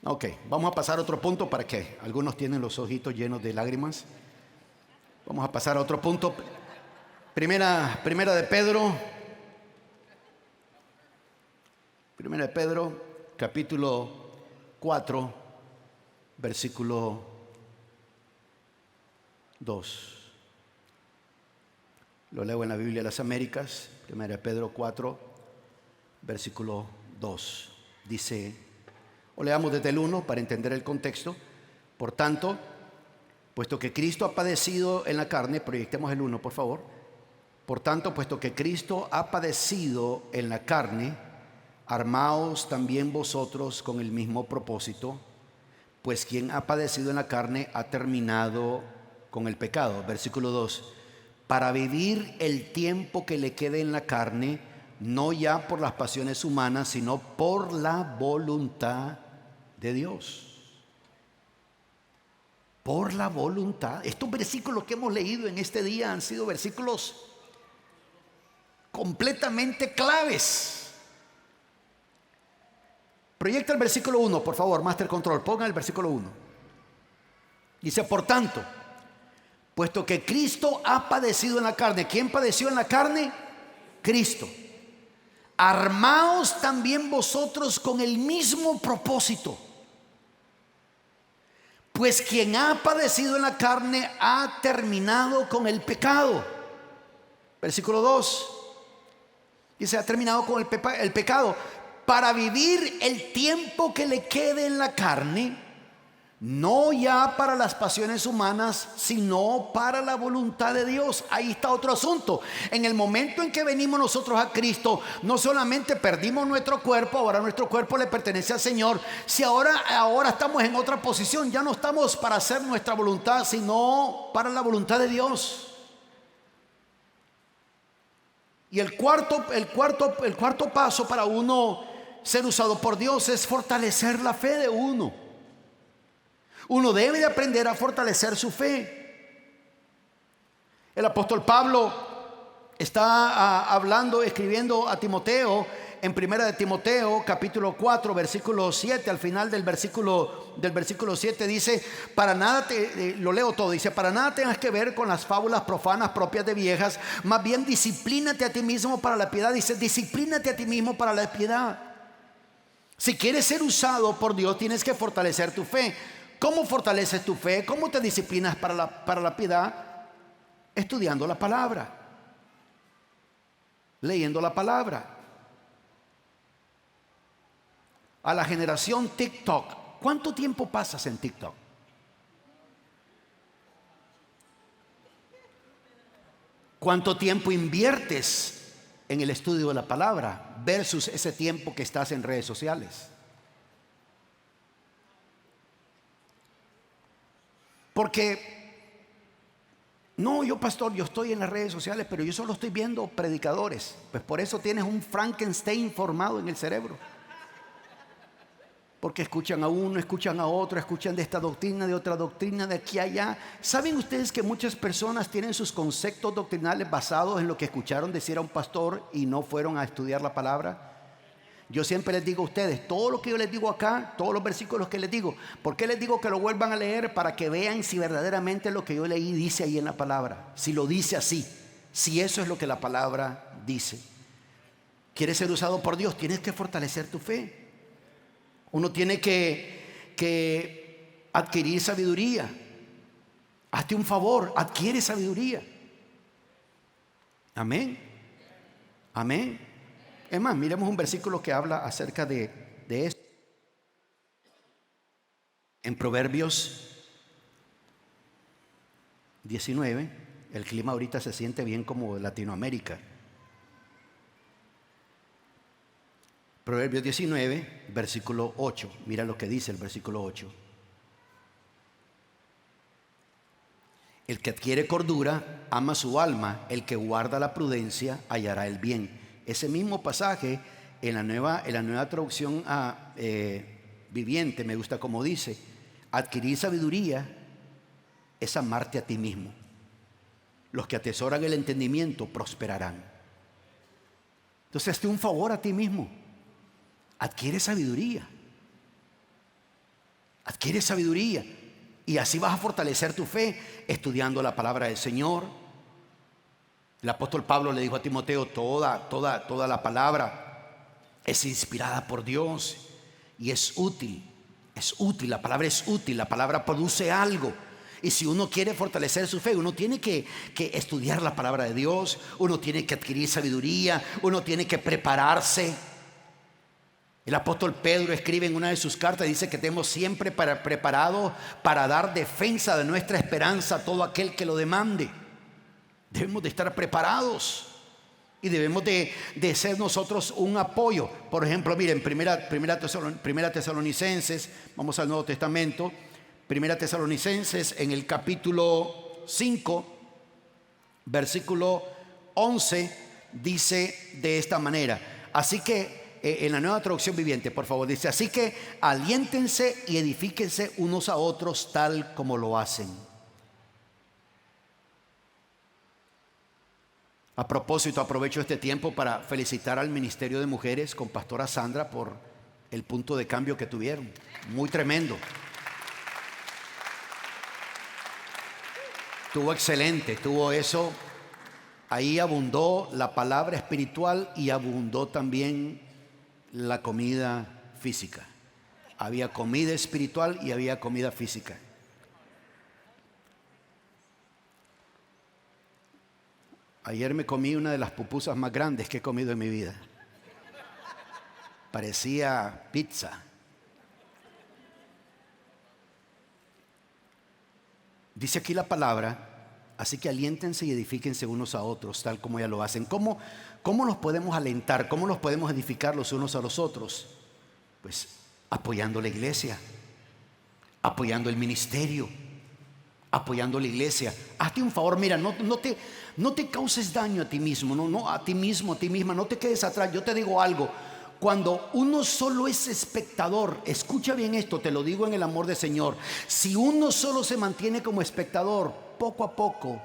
S1: Ok, vamos a pasar a otro punto para que algunos tienen los ojitos llenos de lágrimas. Vamos a pasar a otro punto. Primera de Pedro. Primera de Pedro, capítulo 4, versículo 2. Lo leo en la Biblia de las Américas. Primera de Pedro 4, versículo 2. Dice, o leamos desde el 1 para entender el contexto. Por tanto, puesto que Cristo ha padecido en la carne, proyectemos el 1 por favor. Por tanto, puesto que Cristo ha padecido en la carne, armaos también vosotros con el mismo propósito, pues quien ha padecido en la carne ha terminado con el pecado. Versículo 2. Para vivir el tiempo que le quede en la carne, no ya por las pasiones humanas, sino por la voluntad de Dios. Por la voluntad. Estos versículos que hemos leído en este día han sido versículos completamente claves. Proyecta el versículo 1, por favor, Master Control, ponga el versículo 1. Dice, por tanto, puesto que Cristo ha padecido en la carne. ¿Quién padeció en la carne? Cristo. Armaos también vosotros con el mismo propósito. Pues quien ha padecido en la carne ha terminado con el pecado. Versículo 2. Dice, ha terminado con el pecado. Para vivir el tiempo que le quede en la carne, no ya para las pasiones humanas, sino para la voluntad de Dios. Ahí está otro asunto. En el momento en que venimos nosotros a Cristo, no solamente perdimos nuestro cuerpo, ahora nuestro cuerpo le pertenece al Señor. Si ahora estamos en otra posición, ya no estamos para hacer nuestra voluntad, sino para la voluntad de Dios. Y el cuarto paso para uno ser usado por Dios es fortalecer la fe de uno. Uno debe de aprender a fortalecer su fe. El apóstol Pablo está escribiendo a Timoteo en primera de Timoteo capítulo 4 versículo 7, al final del versículo 7 dice, para nada lo leo todo, dice, para nada tengas que ver con las fábulas profanas propias de viejas, más bien disciplínate a ti mismo para la piedad. Dice, disciplínate a ti mismo para la piedad. Si quieres ser usado por Dios, tienes que fortalecer tu fe. ¿Cómo fortaleces tu fe? ¿Cómo te disciplinas para la piedad? Estudiando la palabra, leyendo la palabra. A la generación TikTok, ¿cuánto tiempo pasas en TikTok? ¿Cuánto tiempo inviertes en el estudio de la palabra versus ese tiempo que estás en redes sociales? Porque, no, pastor, yo estoy en las redes sociales, pero yo solo estoy viendo predicadores. Pues por eso tienes un Frankenstein formado en el cerebro. Porque escuchan a uno, escuchan a otro, escuchan de esta doctrina, de otra doctrina, de aquí a allá. ¿Saben ustedes que muchas personas tienen sus conceptos doctrinales basados en lo que escucharon decir a un pastor y no fueron a estudiar la palabra? Yo siempre les digo a ustedes, todo lo que yo les digo acá, todos los versículos que les digo, ¿por qué les digo que lo vuelvan a leer? Para que vean si verdaderamente lo que yo leí dice ahí en la palabra. Si lo dice así, si eso es lo que la palabra dice. ¿Quieres ser usado por Dios? Tienes que fortalecer tu fe. Uno tiene que adquirir sabiduría. Hazte un favor, adquiere sabiduría. Amén. Amén. Es más, miremos un versículo que habla acerca de esto. En Proverbios 19, el clima ahorita se siente bien como Latinoamérica. Proverbios 19, versículo 8. Mira lo que dice el versículo 8. El que adquiere cordura ama su alma, el que guarda la prudencia hallará el bien. Ese mismo pasaje en la nueva traducción viviente me gusta como dice: adquirir sabiduría es amarte a ti mismo. Los que atesoran el entendimiento prosperarán. Entonces hazte un favor a ti mismo. Adquiere sabiduría. Adquiere sabiduría. Y así vas a fortalecer tu fe estudiando la palabra del Señor. El apóstol Pablo le dijo a Timoteo: toda la palabra es inspirada por Dios y es útil. Es útil, la palabra es útil, la palabra produce algo. Y si uno quiere fortalecer su fe, uno tiene que estudiar la palabra de Dios, uno tiene que adquirir sabiduría, uno tiene que prepararse. El apóstol Pedro escribe en una de sus cartas, dice que tenemos siempre preparado para dar defensa de nuestra esperanza a todo aquel que lo demande. Debemos de estar preparados y debemos de ser nosotros un apoyo. Por ejemplo, miren, primera Tesalonicenses, vamos al Nuevo Testamento. Primera Tesalonicenses en el capítulo 5, versículo 11, dice de esta manera. Así que en la nueva traducción viviente, por favor, dice: así que aliéntense y edifíquense unos a otros tal como lo hacen. A propósito, aprovecho este tiempo para felicitar al Ministerio de Mujeres con Pastora Sandra por el punto de cambio que tuvieron. Muy tremendo. Estuvo excelente, estuvo eso. Ahí abundó la palabra espiritual y abundó también la comida física. Había comida espiritual y había comida física. Ayer me comí una de las pupusas más grandes que he comido en mi vida. Parecía pizza. Dice aquí la palabra: así que aliéntense y edifíquense unos a otros, tal como ya lo hacen. ¿Cómo nos podemos alentar? ¿Cómo nos podemos edificar los unos a los otros? Pues apoyando la iglesia, apoyando el ministerio, apoyando la iglesia. Hazte un favor, mira, no te causes daño a ti mismo, no a ti mismo, a ti misma, no te quedes atrás. Yo te digo algo: cuando uno solo es espectador, escucha bien esto, te lo digo en el amor del Señor. Si uno solo se mantiene como espectador, poco a poco,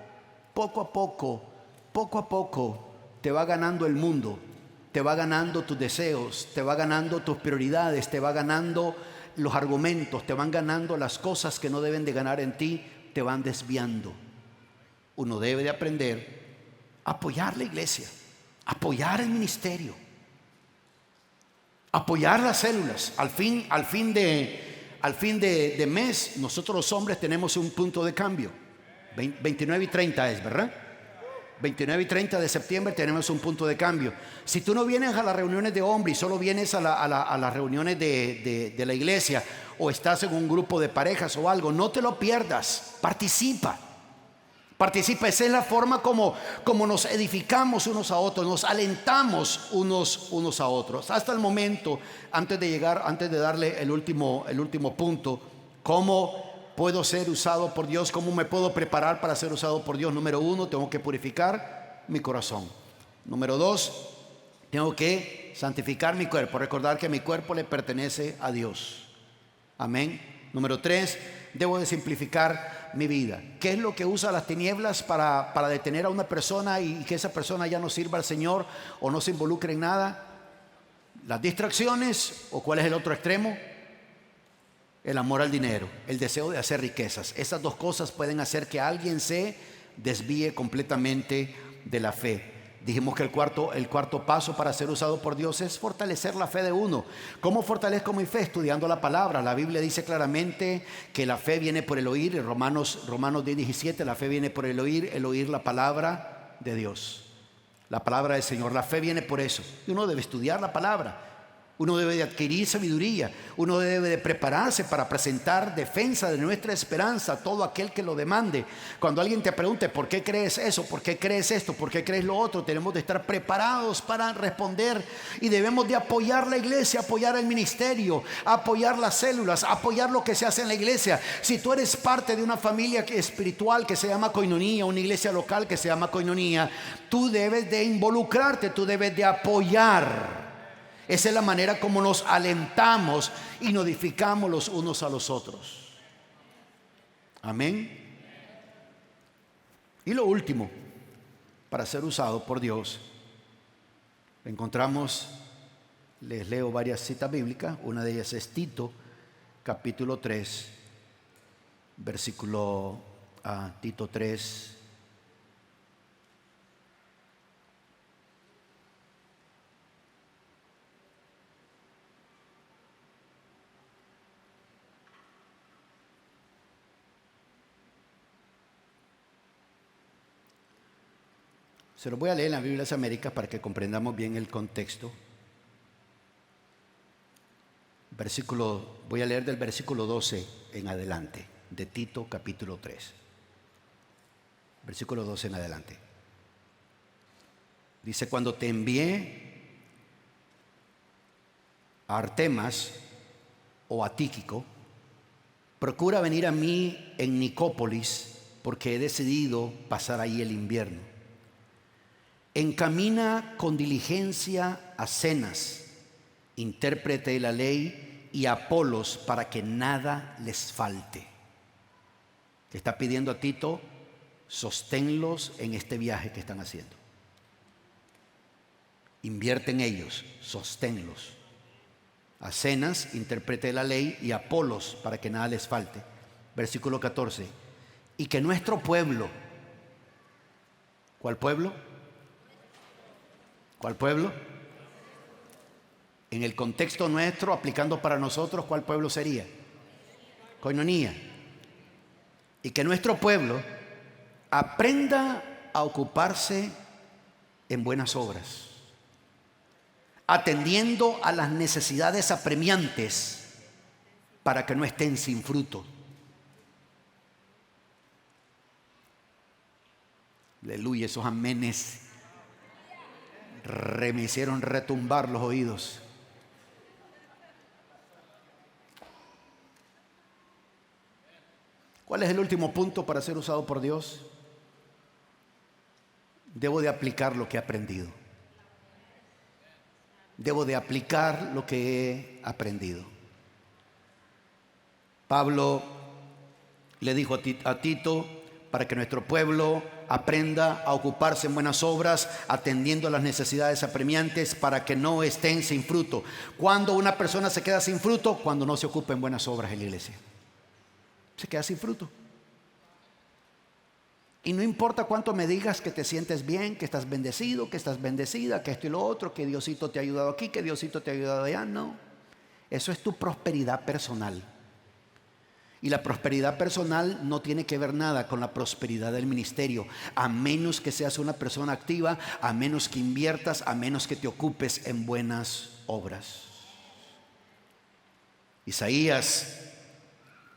S1: te va ganando el mundo, te va ganando tus deseos, te va ganando tus prioridades, te va ganando los argumentos, te van ganando las cosas que no deben de ganar en ti, te van desviando. Uno debe de aprender a apoyar la iglesia, apoyar el ministerio, apoyar las células. Al fin de mes, nosotros los hombres tenemos un punto de cambio. 29 y 30 es, ¿verdad? 29 y 30 de septiembre tenemos un punto de cambio. Si tú no vienes a las reuniones de hombres y solo vienes a las reuniones de la iglesia, o estás en un grupo de parejas o algo, no te lo pierdas. Participa. Esa es la forma como nos edificamos unos a otros, nos alentamos unos a otros. Hasta el momento, antes de darle el último punto, ¿cómo puedo ser usado por Dios? ¿Cómo me puedo preparar para ser usado por Dios? Número 1, tengo que purificar mi corazón. Número 2, tengo que santificar mi cuerpo, recordar que mi cuerpo le pertenece a Dios. Amén. Número 3, debo de simplificar mi vida. ¿Qué es lo que usa las tinieblas para detener a una persona y que esa persona ya no sirva al Señor o no se involucre en nada? Las distracciones, o ¿cuál es el otro extremo? El amor al dinero, el deseo de hacer riquezas. Esas dos cosas pueden hacer que alguien se desvíe completamente de la fe. Dijimos que el cuarto paso para ser usado por Dios es fortalecer la fe de uno. ¿Cómo fortalezco mi fe? Estudiando la palabra. La Biblia dice claramente que la fe viene por el oír. En Romanos 10:17, la fe viene por el oír la palabra de Dios, la palabra del Señor. La fe viene por eso. Y uno debe estudiar la palabra. Uno debe de adquirir sabiduría. Uno debe de prepararse para presentar defensa de nuestra esperanza a todo aquel que lo demande. Cuando alguien te pregunte ¿por qué crees eso? ¿Por qué crees esto? ¿Por qué crees lo otro? Tenemos de estar preparados para responder, y debemos de apoyar la iglesia, apoyar el ministerio, apoyar las células, apoyar lo que se hace en la iglesia. Si tú eres parte de una familia espiritual que se llama Koinonía, una iglesia local que se llama Koinonía, tú debes de involucrarte, tú debes de apoyar. Esa es la manera como nos alentamos y nos edificamos los unos a los otros. Amén. Y lo último, para ser usado por Dios, encontramos, les leo varias citas bíblicas. Una de ellas es Tito, capítulo 3, versículo Tito 3. Se lo voy a leer en la Biblia de las Américas para que comprendamos bien el contexto. Voy a leer del versículo 12 en adelante, de Tito capítulo 3. Versículo 12 en adelante. Dice: cuando te envié a Artemas o a Tíquico, procura venir a mí en Nicópolis, porque he decidido pasar ahí el invierno. Encamina con diligencia a Zenas, intérprete de la ley, y a Apolos, para que nada les falte. Le está pidiendo a Tito: sosténlos en este viaje que están haciendo. Invierte en ellos, sosténlos. A Zenas, intérprete de la ley, y a Apolos, para que nada les falte. Versículo 14. Y que nuestro pueblo, ¿cuál pueblo? ¿Cuál pueblo? En el contexto nuestro, aplicando para nosotros, ¿cuál pueblo sería? Koinonía. Y que nuestro pueblo aprenda a ocuparse en buenas obras, atendiendo a las necesidades apremiantes, para que no estén sin fruto. Aleluya, esos amenes me hicieron retumbar los oídos. ¿Cuál es el último punto para ser usado por Dios? Debo de aplicar lo que he aprendido. Debo de aplicar lo que he aprendido. Pablo le dijo a Tito para que nuestro pueblo aprenda a ocuparse en buenas obras, atendiendo a las necesidades apremiantes, para que no estén sin fruto. ¿Cuándo una persona se queda sin fruto? Cuando no se ocupa en buenas obras en la iglesia. Se queda sin fruto. Y no importa cuánto me digas que te sientes bien, que estás bendecido, que estás bendecida, que esto y lo otro, que Diosito te ha ayudado aquí, que Diosito te ha ayudado allá. No, eso es tu prosperidad personal. Y la prosperidad personal no tiene que ver nada con la prosperidad del ministerio, a menos que seas una persona activa, a menos que inviertas, a menos que te ocupes en buenas obras. Isaías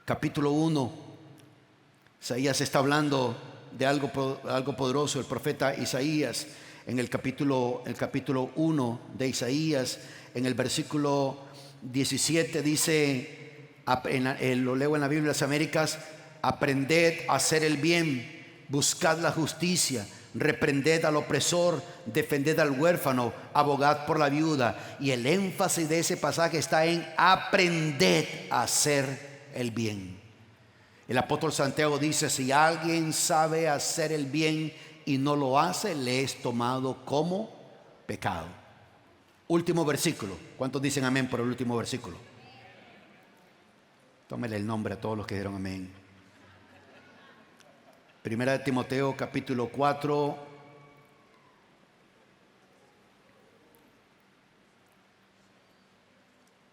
S1: capítulo 1. Isaías está hablando de algo poderoso. El profeta Isaías, en el capítulo 1 de Isaías, en el versículo 17 dice, lo leo en la Biblia de las Américas: aprended a hacer el bien, buscad la justicia, reprended al opresor, defended al huérfano, abogad por la viuda. Y el énfasis de ese pasaje está en aprended a hacer el bien. El apóstol Santiago dice: si alguien sabe hacer el bien y no lo hace, le es tomado como pecado. Último versículo. ¿Cuántos dicen amén por el último versículo? Tómele el nombre a todos los que dieron amén. Primera de Timoteo capítulo 4.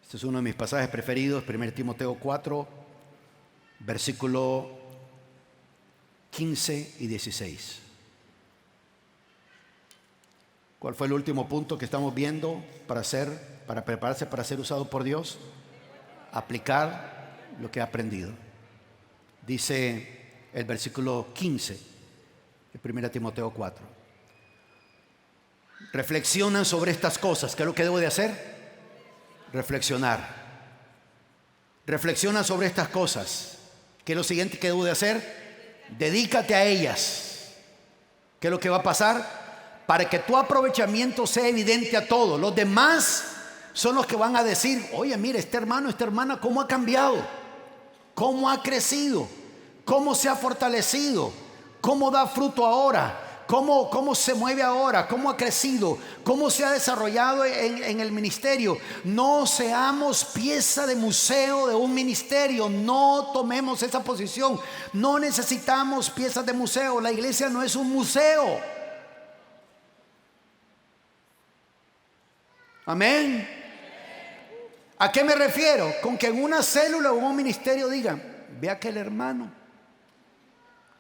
S1: Este es uno de mis pasajes preferidos. 1 Timoteo 4, versículo 15 y 16. ¿Cuál fue el último punto que estamos viendo para prepararse para ser usado por Dios? Aplicar lo que ha aprendido. Dice el versículo 15 de 1 Timoteo 4. Reflexionan sobre estas cosas. ¿Qué es lo que debo de hacer? Reflexionar. Reflexiona sobre estas cosas. ¿Qué es lo siguiente que debo de hacer? Dedícate a ellas. ¿Qué es lo que va a pasar? Para que tu aprovechamiento sea evidente a todos. Los demás son los que van a decir: oye, mire, este hermano, esta hermana, ¿cómo ha cambiado? ¿Cómo ha crecido? ¿Cómo se ha fortalecido? ¿Cómo da fruto ahora? ¿Cómo se mueve ahora? ¿Cómo ha crecido? ¿Cómo se ha desarrollado en el ministerio? No seamos pieza de museo de un ministerio. No tomemos esa posición. No necesitamos piezas de museo. La iglesia no es un museo. Amén. ¿A qué me refiero? Con que en una célula o en un ministerio digan: ve a aquel hermano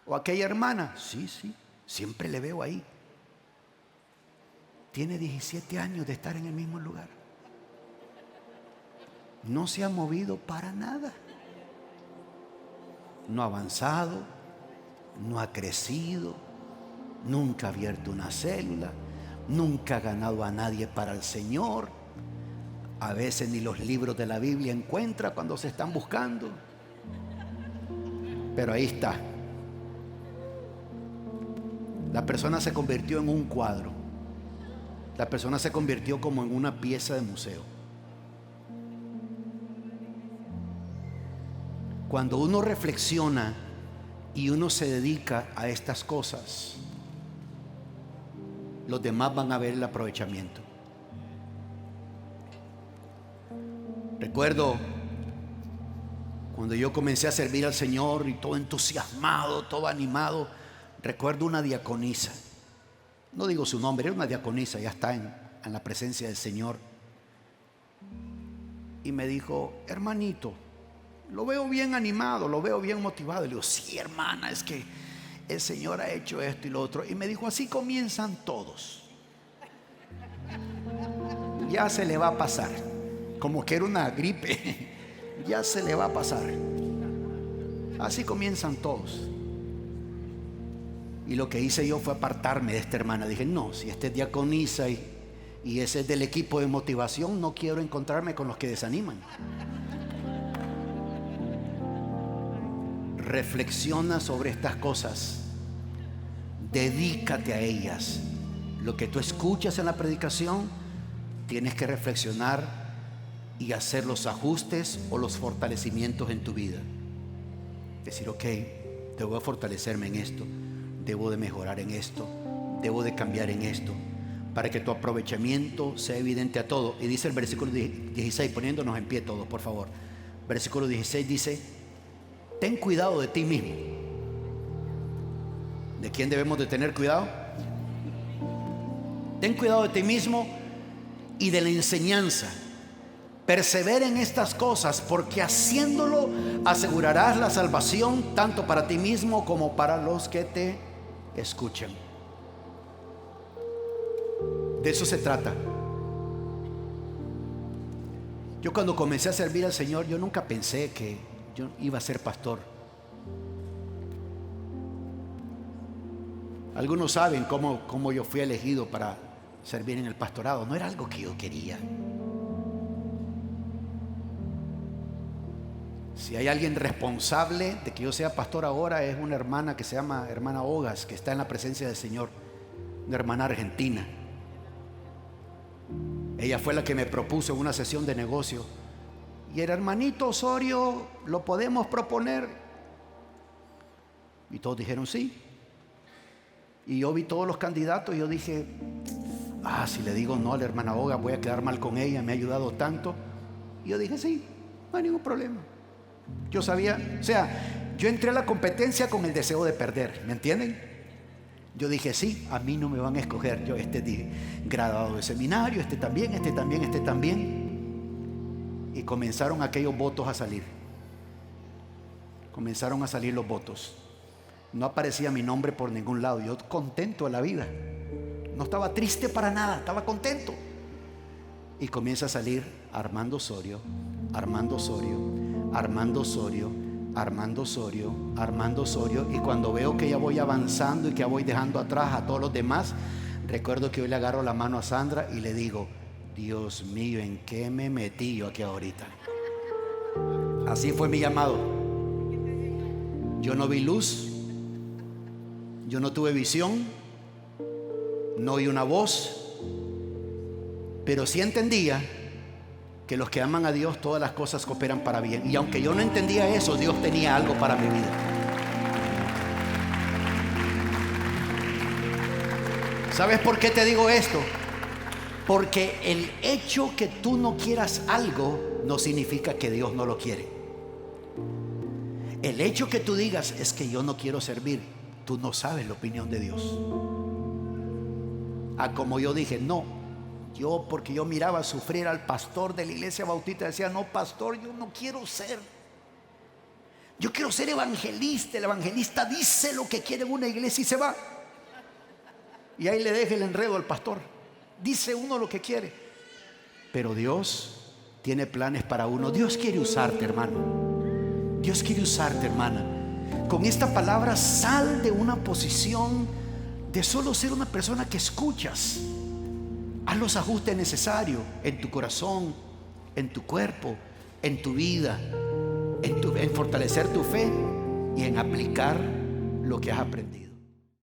S1: o aquella hermana. Sí, siempre le veo ahí. Tiene 17 años de estar en el mismo lugar. No se ha movido para nada. No ha avanzado, no ha crecido, nunca ha abierto una célula, nunca ha ganado a nadie para el Señor. A veces ni los libros de la Biblia encuentra cuando se están buscando. Pero ahí está. La persona se convirtió en un cuadro. La persona se convirtió como en una pieza de museo. Cuando uno reflexiona y uno se dedica a estas cosas, los demás van a ver el aprovechamiento. Recuerdo cuando yo comencé a servir al Señor y todo entusiasmado, todo animado. Recuerdo una diaconisa, no digo su nombre, era una diaconisa, ya está en la presencia del Señor. Y me dijo: hermanito, lo veo bien animado, lo veo bien motivado. Y le digo: sí, hermana, es que el Señor ha hecho esto y lo otro. Y me dijo: así comienzan todos. Ya se le va a pasar. Como que era una gripe. Ya se le va a pasar. Así comienzan todos. Y lo que hice yo fue apartarme de esta hermana. Dije: no, si esta es diaconisa y ese es del equipo de motivación, no quiero encontrarme con los que desaniman. Reflexiona sobre estas cosas. Dedícate a ellas. Lo que tú escuchas en la predicación, tienes que reflexionar y hacer los ajustes o los fortalecimientos en tu vida. Decir: ok, debo fortalecerme en esto, debo de mejorar en esto, debo de cambiar en esto, para que tu aprovechamiento sea evidente a todo. Y dice el versículo 16, poniéndonos en pie todos, por favor. Versículo 16 dice: ten cuidado de ti mismo. ¿De quién debemos de tener cuidado? Ten cuidado de ti mismo y de la enseñanza. Persevera en estas cosas, porque haciéndolo asegurarás la salvación tanto para ti mismo como para los que te escuchan. De eso se trata. Yo cuando comencé a servir al Señor, yo nunca pensé que yo iba a ser pastor. Algunos saben cómo yo fui elegido para servir en el pastorado. No era algo que yo quería. Si hay alguien responsable de que yo sea pastor ahora, es una hermana que se llama hermana Ogas, que está en la presencia del Señor, una hermana argentina. Ella fue la que me propuso en una sesión de negocio: y el hermanito Osorio, ¿lo podemos proponer? Y todos dijeron sí. Y yo vi todos los candidatos y yo dije: si le digo no a la hermana Ogas, voy a quedar mal con ella, me ha ayudado tanto. Y yo dije: sí, no hay ningún problema. Yo sabía, yo entré a la competencia con el deseo de perder, ¿me entienden? Yo dije: sí, a mí no me van a escoger. Yo dije, graduado de seminario, este también. Y comenzaron aquellos votos a salir. Comenzaron a salir los votos. No aparecía mi nombre por ningún lado. Yo contento de la vida, no estaba triste para nada, estaba contento. Y comienza a salir Armando Osorio, Armando Osorio, Armando Osorio, Armando Osorio, Armando Osorio. Y cuando veo que ya voy avanzando y que ya voy dejando atrás a todos los demás, recuerdo que hoy le agarro la mano a Sandra y le digo: Dios mío, ¿en qué me metí yo aquí ahorita? Así fue mi llamado. Yo no vi luz, yo no tuve visión, no oí una voz, pero sí entendía que los que aman a Dios, todas las cosas cooperan para bien. Y aunque yo no entendía eso, Dios tenía algo para mi vida. ¿Sabes por qué te digo esto? Porque el hecho que tú no quieras algo no significa que Dios no lo quiere. El hecho que tú digas: es que yo no quiero servir, tú no sabes la opinión de Dios. Como yo dije, no, porque yo miraba sufrir al pastor de la iglesia bautista, decía: no, pastor, yo no quiero ser. Yo quiero ser evangelista. El evangelista dice lo que quiere en una iglesia y se va. Y ahí le deja el enredo al pastor. Dice uno lo que quiere. Pero Dios tiene planes para uno. Dios quiere usarte, hermano. Dios quiere usarte, hermana. Con esta palabra, sal de una posición de solo ser una persona que escuchas. Haz los ajustes necesarios en tu corazón, en tu cuerpo, en tu vida, en fortalecer tu fe y en aplicar lo que has aprendido.